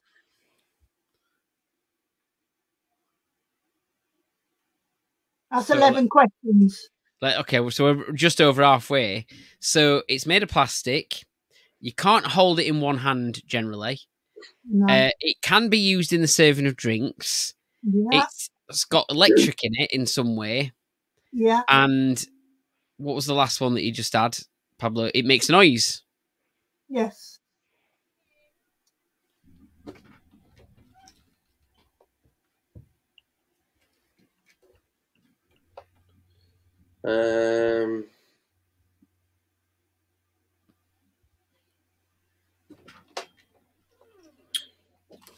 That's So, 11 questions. Okay, so we're just over halfway. So it's made of plastic. You can't hold it in one hand generally. No. It can be used in the serving of drinks. Yeah. It's got electric in it in some way. Yeah. And what was the last one that you just had, Pablo? It makes a noise. Yes.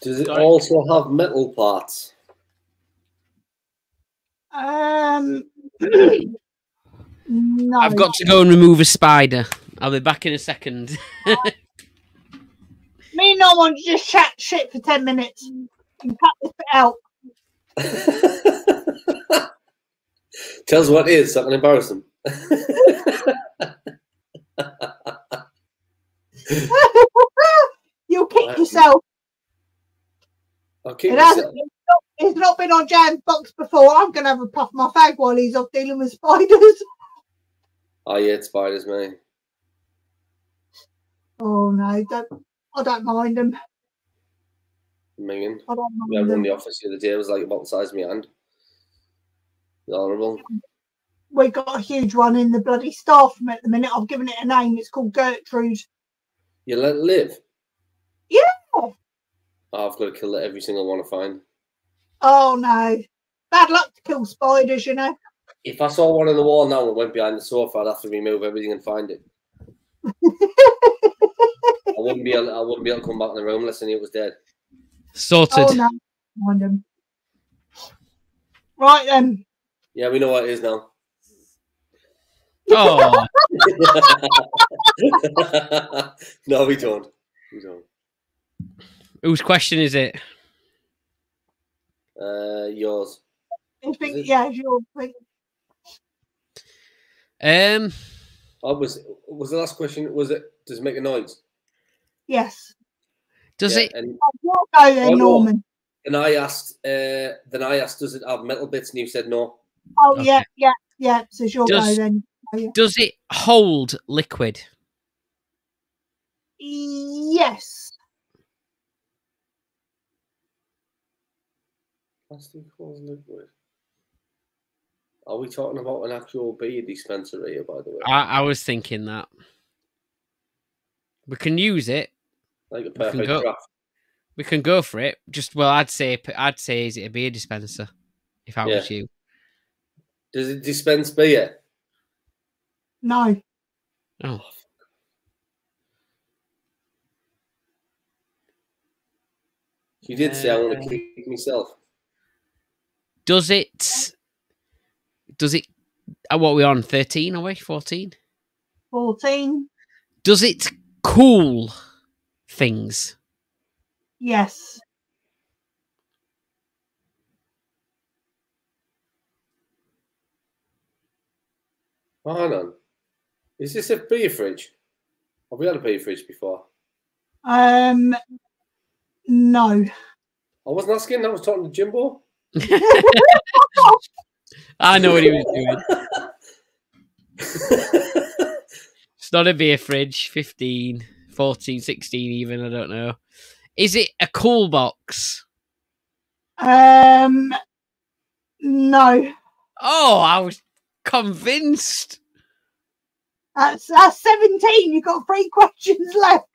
Does it also have metal parts? No. I've got to go and remove a spider. I'll be back in a second. Me and no one just chat shit for 10 minutes. You can cut this bit out. Tell us what it is, so I can embarrass them. You'll kick yourself. I'll kick It myself. hasn't. It's not been on Jan's box before. I'm going to have a puff my fag while he's off dealing with spiders. I hate spiders, mate. Oh no, I don't mind them. Minging. I don't We had mind one in them. the office the other day. It was like about the size of my hand. It's horrible. We got a huge one in the bloody staff room at the minute. I've given it a name. It's called Gertrude. You let it live? Yeah. Oh, I've got to kill every single one I find. Oh no. Bad luck to kill spiders, you know. If I saw one on the wall now and went behind the sofa, I'd have to remove everything and find it. I wouldn't be able to come back in the room unless I knew it was dead. Sorted. Oh no. Mind them. Right then. Yeah, we know what it is now. Oh. No, we don't. We don't. Whose question is it? Yours. I think, Is it? yeah, your thing. Was the last question? Was it? Does it make a noise? Yes. Does Yeah, it? And, Your go then, Oh, no. Norman. and I asked. Does it have metal bits? And you said no. Oh, Okay. yeah. So it's your go Does- then. Oh, yeah. Does it hold liquid? Yes. Plastic holds liquid. Are we talking about an actual beer dispenser here, by the way? I was thinking that. We can use it. Like a can perfect go. draft. We can go for it. I'd say, is it a beer dispenser? If I was you. Does it dispense beer? No. Oh. You did say I want to kick myself. Does it? What are we on? 13? Are we 14? 14. Does it cool things? Yes. Oh, hang on. Is this a beer fridge? Have we had a beer fridge before? No. I wasn't asking. I was talking to Jimbo. I know what he was doing. It's not a beer fridge. 15, 14, 16 even, I don't know. Is it a cool box? No. Oh, I was convinced. That's 17. You've got 3 questions left.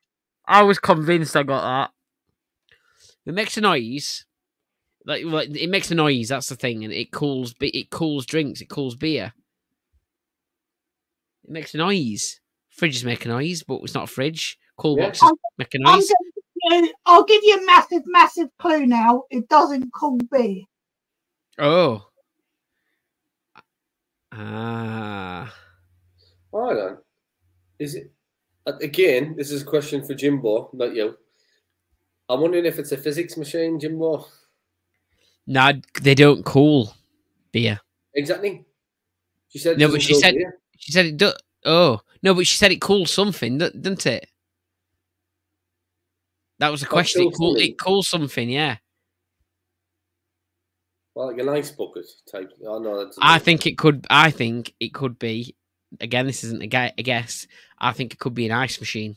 I was convinced I got that. It makes a noise. Like it makes a noise, that's the thing, and it cools drinks, it cools beer. It makes a noise. Fridges make a noise, but it's not a fridge. Cool boxes make a noise. I'll give you a massive clue now. It doesn't cool beer. Oh. Ah. Hold on. Is it again? This is a question for Jimbo, not you. I'm wondering if it's a physics machine, Jimbo. Nah, they don't cool beer. Exactly. She said No, but she said beer. it does. Oh no, but she said it cools something, didn't it? That was the question. It cools something, yeah. Well, like an ice bucket type. Oh no, that's. I think it could be. Again, this isn't a guess. I think it could be an ice machine.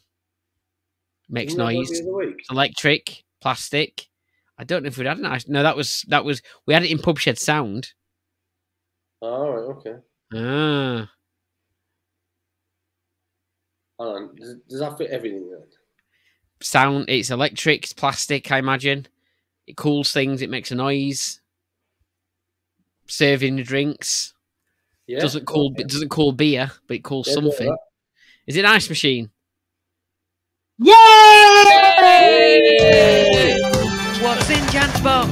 Makes noise. It's electric, plastic. I don't know if we'd had an ice. No, that was. We had it in Pub Shed Sound. All right. Okay. Ah. Hold on. Does that fit everything then? Sound. It's electric. It's plastic. I imagine. It cools things. It makes a noise. Serving the drinks. Yeah. Doesn't cool beer, but it cools something. Is it an ice machine? Yay! What's in Jan's box?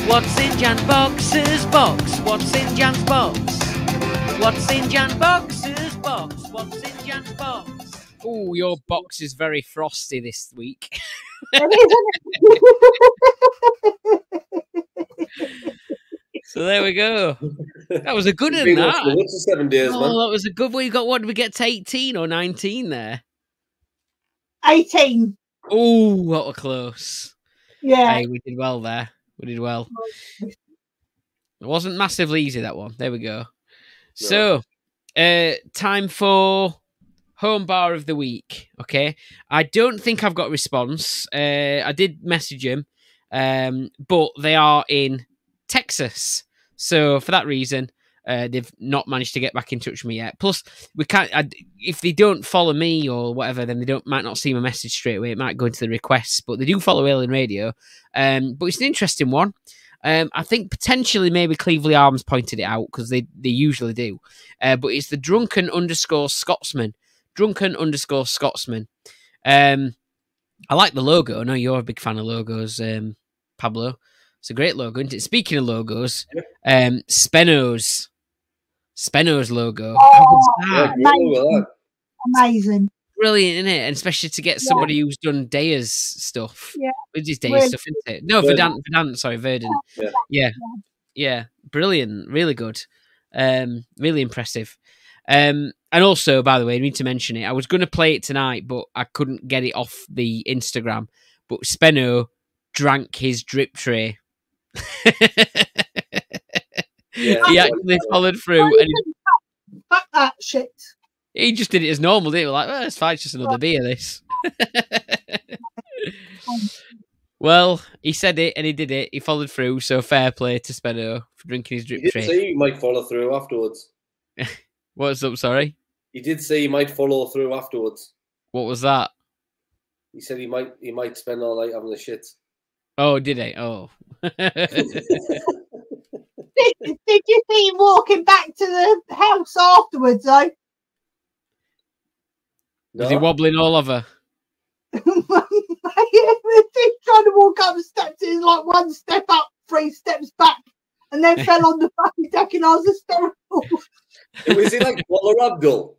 What's in Jan's box's box? What's in Jan's box? What's in Jan's box's box? What's in Jan's box? Oh, your box is very frosty this week. So there we go. That was a good one, that. What's the 7 days, man? That was a good one. You got, what did we get to 18 or 19 there? 18. Oh, what a close. Yeah. Hey, we did well there. We did well. It wasn't massively easy, that one. There we go. No. So, time for home bar of the week. Okay. I don't think I've got a response. I did message him, but they are in Texas. So for that reason, they've not managed to get back in touch with me yet. Plus, we can't. If they don't follow me or whatever, then they might not see my message straight away. It might go into the requests, but they do follow Alien Radio. But it's an interesting one. I think potentially maybe Cleveland Arms pointed it out because they usually do. But it's the Drunken_Scotsman. Drunken_Scotsman. I like the logo. I know you're a big fan of logos, Pablo. It's a great logo, isn't it? Speaking of logos, Speno's logo. Oh, amazing. Brilliant, isn't it? And especially to get somebody who's done Daya's stuff. Yeah. With his Daya Really. stuff, isn't it? No, Verdant, sorry, Verdant. Yeah. Brilliant. Really good. Really impressive. And also, by the way, I need to mention it. I was going to play it tonight, but I couldn't get it off the Instagram. But Spenno drank his drip tray. He actually followed through, and Fuck that shit. he just did it as normal. Didn't he? Like, well, it's fine. It's just another beer. This. Well, he said it and he did it. He followed through. So fair play to Spenno for drinking his drip He did tray. say he might follow through afterwards. What's up? Sorry. He did say he might follow through afterwards. What was that? He said he might spend all night having the shits. Oh, did he? Oh. Did you see him walking back to the house afterwards, though? Was he wobbling all over? He's trying to walk up the steps. He's like 1 step up, 3 steps back, and then fell on the fucking deck, and I was hysterical. Was he like Waller Abdul?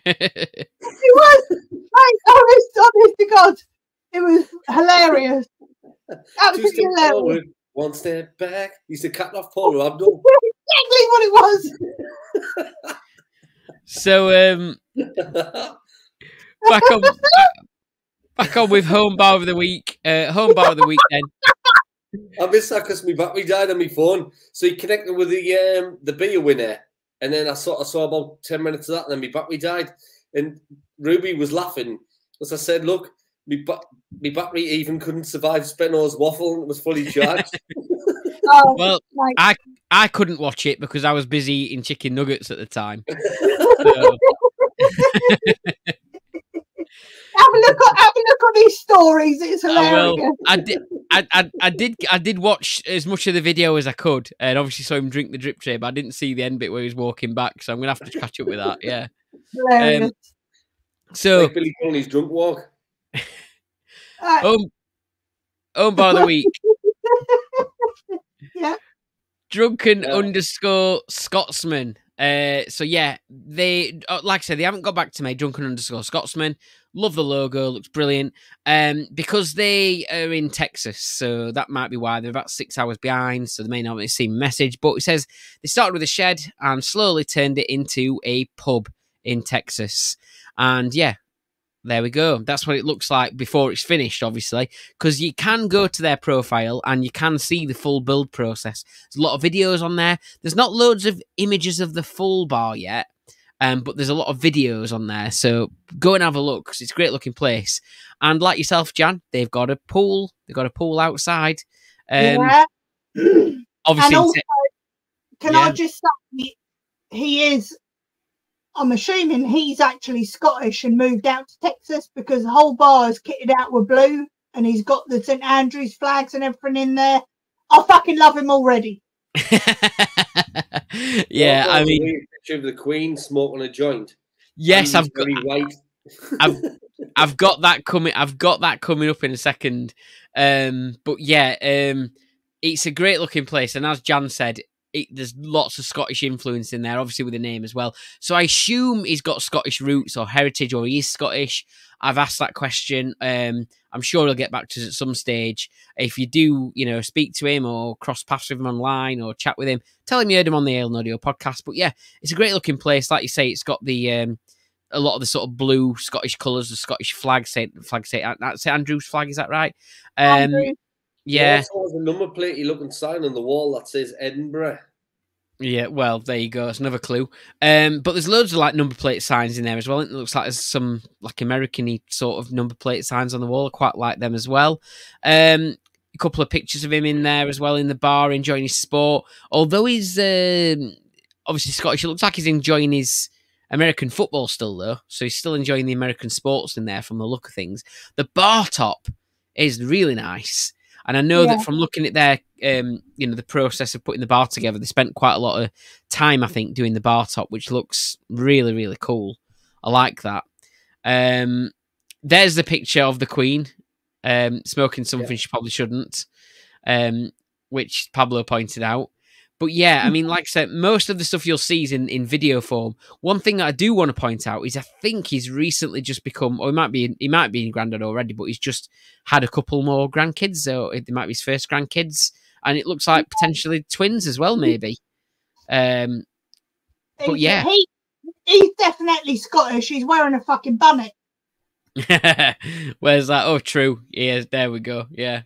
It was. Honest to God, it was hilarious. 2 Absolutely steps hilarious. forward, 1 step back. He's the cat off Paul Abdul. Exactly what it was. So, back on with home bar of the week. Home bar of the week then. I missed that because my battery died on my phone. So he connected with the beer winner, and then I saw about 10 minutes of that, and then my battery died. And Ruby was laughing as I said, "Look, my battery even couldn't survive Spenno's waffle, and it was fully charged." Well, I couldn't watch it because I was busy eating chicken nuggets at the time. So. Have a look at these stories. It's hilarious. I did watch as much of the video as I could, and obviously saw him drink the drip tray, but I didn't see the end bit where he was walking back. So I'm gonna have to catch up with that. Yeah. Hilarious. So like Billy Connolly's drunk walk. Home bar of the week. Yeah. Drunken _ Scotsman. So yeah, they like I said, they haven't got back to me. Drunken _ Scotsman. Love the logo, looks brilliant. Because they are in Texas, so that might be why they're about 6 hours behind. So they may not have seen message, but it says they started with a shed and slowly turned it into a pub in Texas. And yeah, there we go. That's what it looks like before it's finished, obviously, because you can go to their profile and you can see the full build process. There's a lot of videos on there. There's not loads of images of the full bar yet, but there's a lot of videos on there. So go and have a look because it's a great looking place. And like yourself, Jan, they've got a pool. They've got a pool outside. Yeah. Obviously, and also, I just say he is. I'm assuming he's actually Scottish and moved out to Texas because the whole bar is kitted out with blue and he's got the St. Andrews flags and everything in there. I fucking love him already. Yeah, I mean, picture of the Queen smoking a joint. Yes, I've got that coming. I've got that coming up in a second. But yeah, it's a great looking place, and as Jan said, there's lots of Scottish influence in there, obviously with the name as well. So I assume he's got Scottish roots or heritage, or he is Scottish. I've asked that question. I'm sure he'll get back to us at some stage. If you do, speak to him or cross paths with him online or chat with him, tell him you heard him on the Ale and Audio podcast. But yeah, it's a great looking place. Like you say, it's got the a lot of the sort of blue Scottish colours, the Scottish flag, St. Andrew's flag, is that right? Yeah. He also has a number platey looking sign on the wall that says Edinburgh. Yeah, well, there you go. That's another clue. But there's loads of like number plate signs in there as well. It looks like there's some like American-y sort of number plate signs on the wall. I quite like them as well. A couple of pictures of him in there as well in the bar, enjoying his sport. Although he's obviously Scottish, it looks like he's enjoying his American football still, though. So he's still enjoying the American sports in there from the look of things. The bar top is really nice. And I know that from looking at their, the process of putting the bar together, they spent quite a lot of time, I think, doing the bar top, which looks really, really cool. I like that. There's the picture of the Queen smoking something she probably shouldn't, which Pablo pointed out. But yeah, I mean, like I said, most of the stuff you'll see is in video form. One thing that I do want to point out is I think he's recently just become, or he might be in granddad already, but he's just had a couple more grandkids. So it might be his first grandkids, and it looks like potentially twins as well, maybe. But yeah, he's definitely Scottish. He's wearing a fucking bonnet. Where's that? Oh, true. Yeah, there we go. Yeah.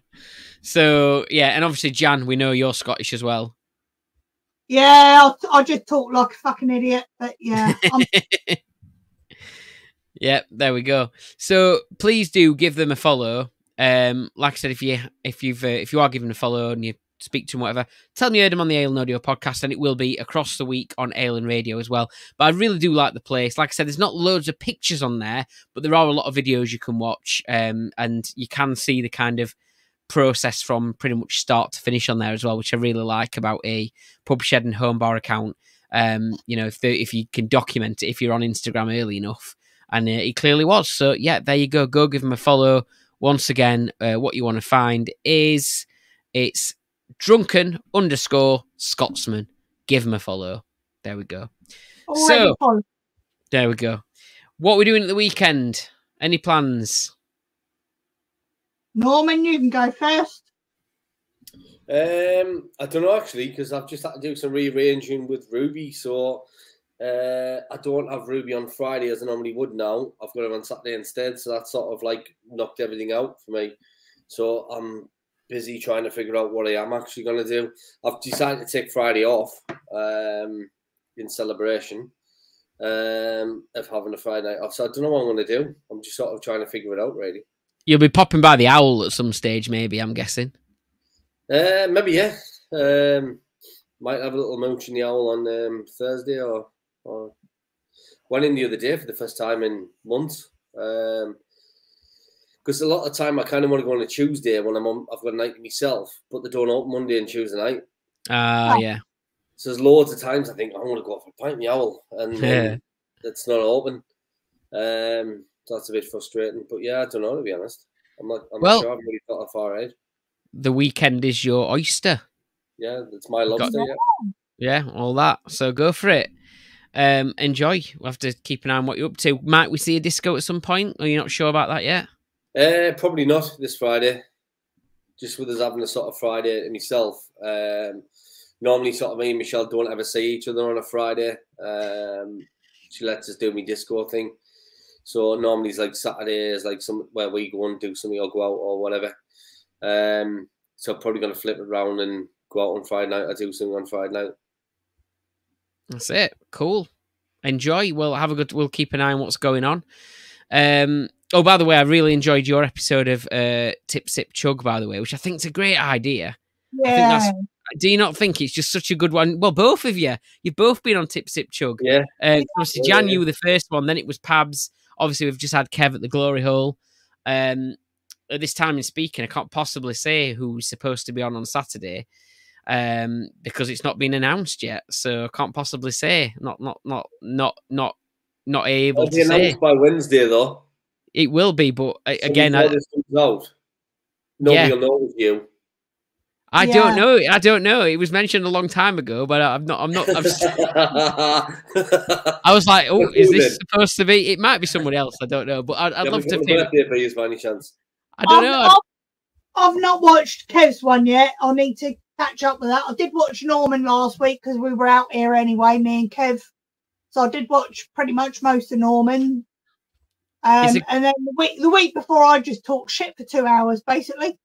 So yeah, and obviously Jan, we know you're Scottish as well. Yeah, I just talk like a fucking idiot, but yeah. Yeah, there we go. So please do give them a follow. Like I said, if you are giving a follow and you speak to them, whatever, tell them you heard them on the Ale and Audio podcast, and it will be across the week on Ale and Radio as well. But I really do like the place. Like I said, there's not loads of pictures on there, but there are a lot of videos you can watch, and you can see the kind of process from pretty much start to finish on there as well, which I really like about a pub shed and home bar account. If you can document it, if you're on Instagram early enough, and he clearly was. So yeah, there you go. Go give him a follow. Once again, what you want to find is it's drunken_Scotsman. Give him a follow. There we go. There we go. What are we doing at the weekend? Any plans? Norman, you can go first. I don't know actually, because I've just had to do some rearranging with Ruby, so I don't have Ruby on Friday as I normally would now. I've got her on Saturday instead, so that sort of like knocked everything out for me. So I'm busy trying to figure out what I am actually going to do. I've decided to take Friday off in celebration of having a Friday night off. So I don't know what I'm going to do. I'm just sort of trying to figure it out, really. You'll be popping by the Owl at some stage, maybe, I'm guessing. Maybe, yeah. Might have a little mooch in the Owl on Thursday or went in the other day for the first time in months. Because a lot of the time I kind of want to go on a Tuesday when I've got a night to myself, but they don't open Monday and Tuesday night. Yeah. So there's loads of times I think I want to go for a pint in the Owl, and it's not open. So that's a bit frustrating. But yeah, I don't know, to be honest. I'm not sure. I've really thought that far ahead. The weekend is your oyster. Yeah, it's my lobster. Yeah, all that. So go for it. Enjoy. We'll have to keep an eye on what you're up to. Might we see a disco at some point? Are you not sure about that yet? Probably not this Friday. Just with us having a sort of Friday to myself. Normally, sort of me and Michelle don't ever see each other on a Friday. She lets us do my disco thing. So normally it's like Saturdays, like where we go and do something or go out or whatever. So probably going to flip it around and go out on Friday night or do something on Friday night. That's it. Cool. Enjoy. We'll keep an eye on what's going on. Oh, by the way, I really enjoyed your episode of Tip Sip Chug, by the way, which I think is a great idea. Yeah. Do you not think it's just such a good one? Well, both of you. You've both been on Tip Sip Chug. Yeah. Obviously, Jan, you were the first one. Then it was Pabs. Obviously, we've just had Kev at the Glory Hole. At this time in speaking, I can't possibly say who's supposed to be on Saturday because it's not been announced yet. So I can't possibly say. Not able It'll to be announced say. by Wednesday, though. It will be, but again, nobody will know with you. I don't know. It was mentioned a long time ago, but I'm not. I was like, oh, is this supposed to be? It might be someone else. I don't know, but I'd love to. Birthday for you by any chance? I don't know. I've not watched Kev's one yet. I'll need to catch up with that. I did watch Norman last week because we were out here anyway, me and Kev. So I did watch pretty much most of Norman. And then the week before, I just talked shit for 2 hours, basically.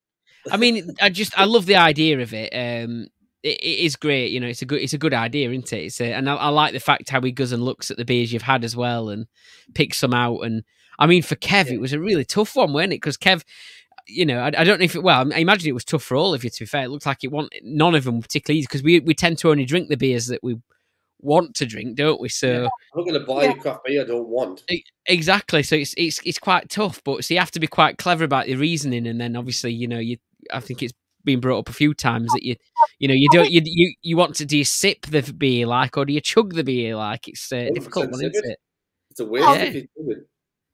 I mean, I love the idea of it. It is great, you know. It's a good idea, isn't it? And I like the fact how he goes and looks at the beers you've had as well and picks some out. And I mean, for Kev, it was a really tough one, wasn't it? Because Kev, you know, I don't know if I imagine it was tough for all of you. To be fair, it looked like none of them were particularly easy because we tend to only drink the beers that we want to drink, don't we? So I'm not going to buy a craft beer I don't want. Exactly. So it's quite tough, but so you have to be quite clever about your reasoning, and then obviously, you know, I think it's been brought up a few times that you want to, do you sip the beer like, or do you chug the beer like? It's a difficult one, isn't it? It's a weird if you do it.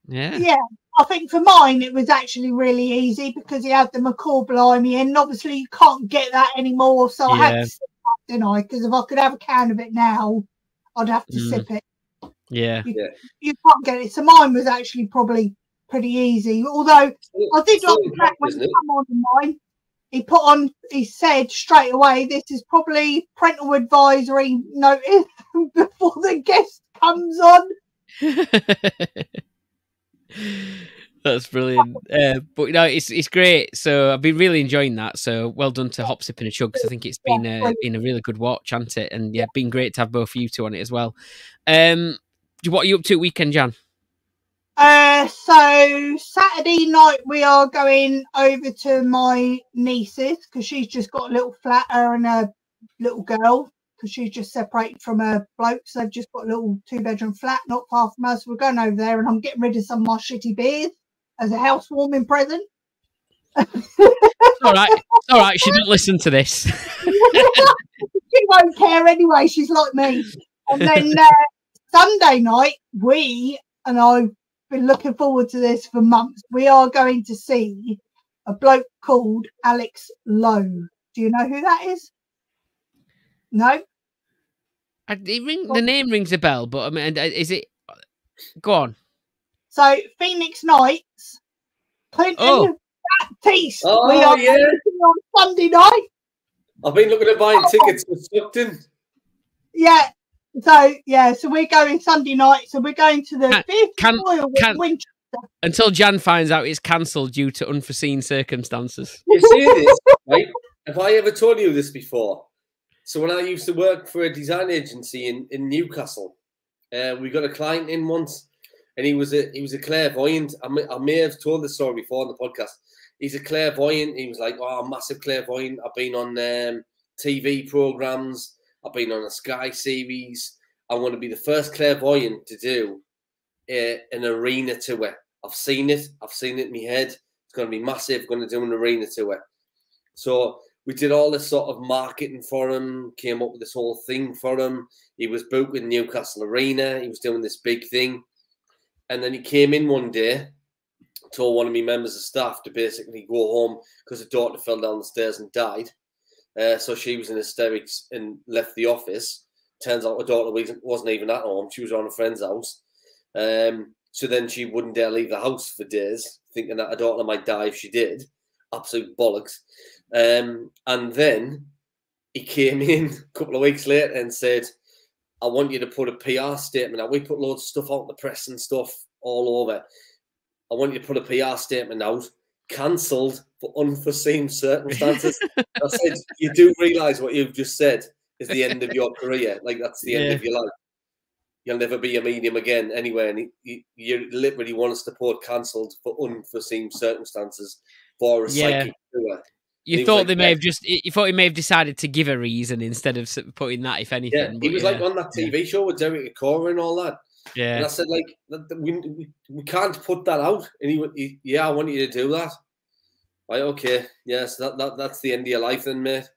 Yeah. I think for mine it was actually really easy because he had the McCall Blimey, and obviously you can't get that anymore. So I had to sip didn't I? Because if I could have a can of it now, I'd have to sip it. Yeah. You can't get it. So mine was actually probably pretty easy. Although I did like the fact when he come on mine, he said straight away, this is probably parental advisory notice before the guest comes on. That's brilliant. But it's great. So I've been really enjoying that. So well done to Hop Sip and a Chug, because I think it's been a really good watch, hasn't it? And been great to have both of you two on it as well. What are you up to weekend, Jan? So Saturday night we are going over to my niece's because she's just got a little flat, her and a little girl, because she's just separated from her bloke, so they've just got a little 2-bedroom flat not far from us. We're going over there and I'm getting rid of some of my shitty beers as a housewarming present. All right, she didn't listen to this. She won't care anyway, she's like me. And then Sunday night, and I've been looking forward to this for months, we are going to see a bloke called Alex Lowe. Do you know who that is? No? The name rings a bell, but I mean, is it... Go on. So, Phoenix Nights, Clinton Baptiste. Oh, we are going on Sunday night. I've been looking at buying tickets for Stockton. Yeah. So we're going Sunday night. So we're going to the fifth Royal in Winchester. Until Jan finds out it's cancelled due to unforeseen circumstances. You see this, right? Have I ever told you this before? So when I used to work for a design agency in Newcastle, we got a client in once, and he was a clairvoyant. I may have told this story before on the podcast. He's a clairvoyant. He was like, "Oh, massive clairvoyant. I've been on TV programs. I've been on a Sky series. I want to be the first clairvoyant to do an arena tour. I've seen it in my head. It's going to be massive. Going to do an arena tour." So we did all this sort of marketing for him, came up with this whole thing for him. He was booking Newcastle Arena. He was doing this big thing. And then he came in one day, told one of my members of staff to basically go home because her daughter fell down the stairs and died. So she was in hysterics and left the office. Turns out her daughter wasn't even at home. She was on a friend's house. So then she wouldn't dare leave the house for days, thinking that her daughter might die if she did. Absolute bollocks. And then he came in a couple of weeks later and said, "I want you to put a PR statement out." We put loads of stuff out in the press and stuff all over. "I want you to put a PR statement out, cancelled for unforeseen circumstances." I said, "You do realise what you've just said is the end of your career. Like, that's the end of your life. You'll never be a medium again anywhere." And you literally want us to put cancelled for unforeseen circumstances for a psychic tour. You thought they may have you thought he may have decided to give a reason instead of putting that, if anything. Yeah, he was like on that TV show with Derek Acora and all that. Yeah. And I said, like, we can't put that out. And he went, "Yeah, I want you to do that." Right, okay. Yes, that's the end of your life then, mate.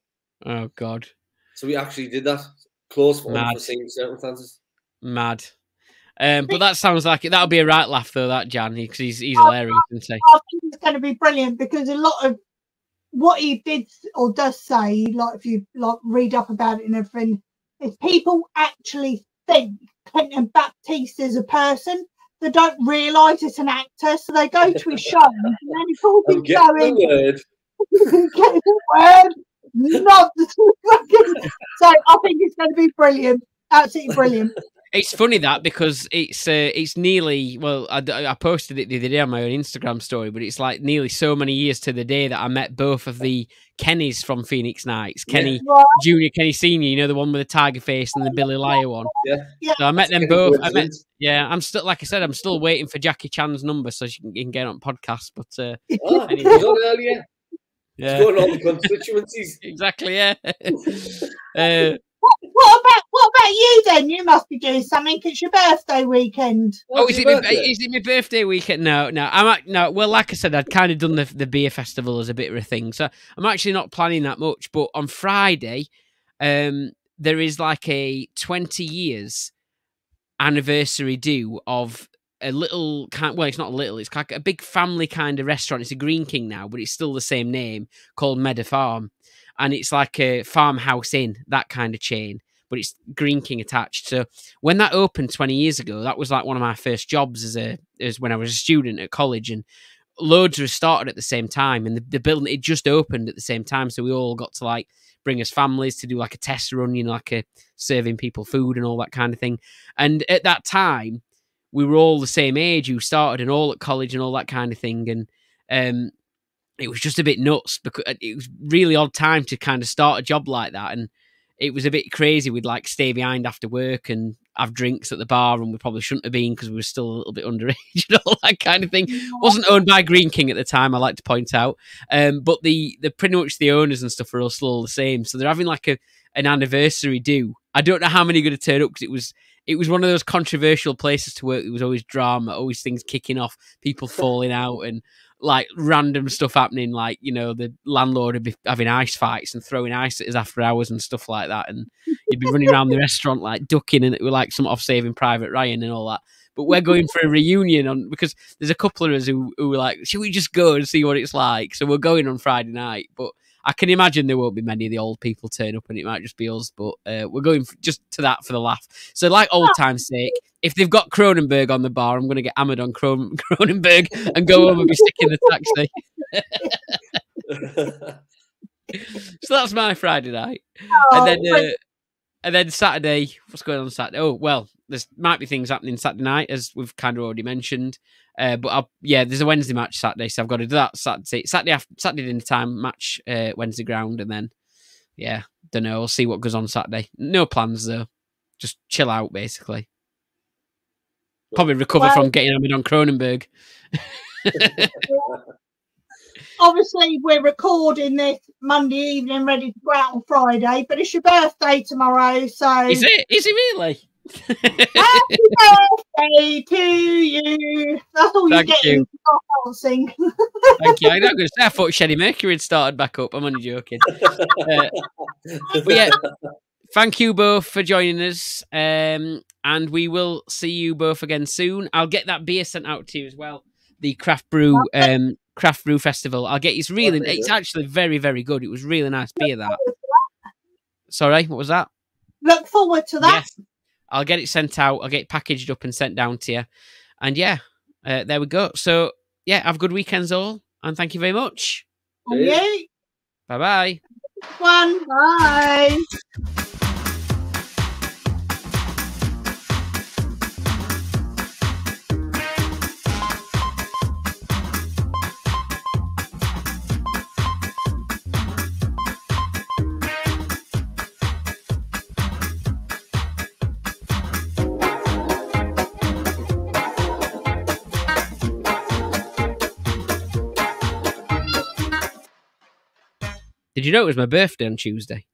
Oh, God. So we actually did that. Close for unforeseen circumstances. Mad. But that sounds like it. That'll be a right laugh, though, that Jan, because he's hilarious, isn't he? I think it's going to be brilliant because a lot of what he did or does say, like if you read up about it and everything, is people actually think Clinton Baptiste is a person. They don't realise it's an actor, so they go to his show and then he's all going, "Get the word, not the fucking." So I think it's going to be brilliant, absolutely brilliant. It's funny that because it's nearly, well, I posted it the other day on my own Instagram story, but it's like nearly so many years to the day that I met both of the Kennys from Phoenix Nights. Kenny Junior, Kenny Senior, you know, the one with the tiger face and the Billy Liar one. Yeah. So I met them both. I'm still, like I said, I'm still waiting for Jackie Chan's number so she can get on podcast. But anyway. He was on earlier. Yeah. Going on the constituencies. Exactly, yeah. What about you then? You must be doing something. It's your birthday weekend. Is it my birthday weekend? No. No. Well, like I said, I'd kind of done the beer festival as a bit of a thing, so I'm actually not planning that much. But on Friday, there is like a 20 years anniversary due of a little kind. Well, it's not little. It's like a big family kind of restaurant. It's a Green King now, but it's still the same name, called Meadow Farm. and it's like a farmhouse inn, that kind of chain, but it's Green King attached. So when that opened 20 years ago, that was like one of my first jobs as when I was a student at college, and loads were started at the same time, and the building, it just opened at the same time, so we all got to like bring us families to do like a test run, you know, like a serving people food and all that kind of thing. And at that time, we were all the same age who started and all at college and all that kind of thing. And it was just a bit nuts because it was really odd time to kind of start a job like that. And it was a bit crazy. We'd like stay behind after work and have drinks at the bar, and we probably shouldn't have been because we were still a little bit underage and all that kind of thing. Wasn't owned by Green King at the time, I like to point out. But the pretty much the owners and stuff are all still the same. So they're having like an anniversary do. I don't know how many are going to turn up because it was one of those controversial places to work. There was always drama, always things kicking off, people falling out, and like random stuff happening. Like, you know, the landlord would be having ice fights and throwing ice at us after hours and stuff like that. And you'd be running around the restaurant like ducking, and it was like some off Saving Private Ryan and all that. But we're going for a reunion because there's a couple of us who were like, should we just go and see what it's like? So we're going on Friday night, but I can imagine there won't be many of the old people turn up, and it might just be us. But we're going just to that for the laugh. So, like old time's sake, if they've got Kronenberg on the bar, I'm going to get hammered on Kronenberg and go home and be sick in the taxi. So that's my Friday night. And then Saturday, what's going on Saturday? Oh, well, there might be things happening Saturday night, as we've kind of already mentioned. But there's a Wednesday match Saturday, so I've got to do that Saturday dinner time match, Wednesday ground, and then don't know. We'll see what goes on Saturday. No plans though, just chill out basically. Probably recover from getting hammered on Kronenberg. Obviously, we're recording this Monday evening, ready to go out on Friday. But it's your birthday tomorrow, so is it? Is it really? Happy birthday to you. That's all you get. You. I'll sing. Thank you. I'm not going to say. I thought Sheddie Mercury had started back up. I'm only joking. But yeah, thank you both for joining us. And we will see you both again soon. I'll get that beer sent out to you as well. The Craft Brew Festival. I'll get it's actually very, very good. It was really nice beer that. Sorry, what was that? Look forward to that. Yes. I'll get it sent out. I'll get it packaged up and sent down to you. And there we go. So have a good weekends all, and thank you very much. And you. Bye-bye. Bye. Did you know it was my birthday on Tuesday?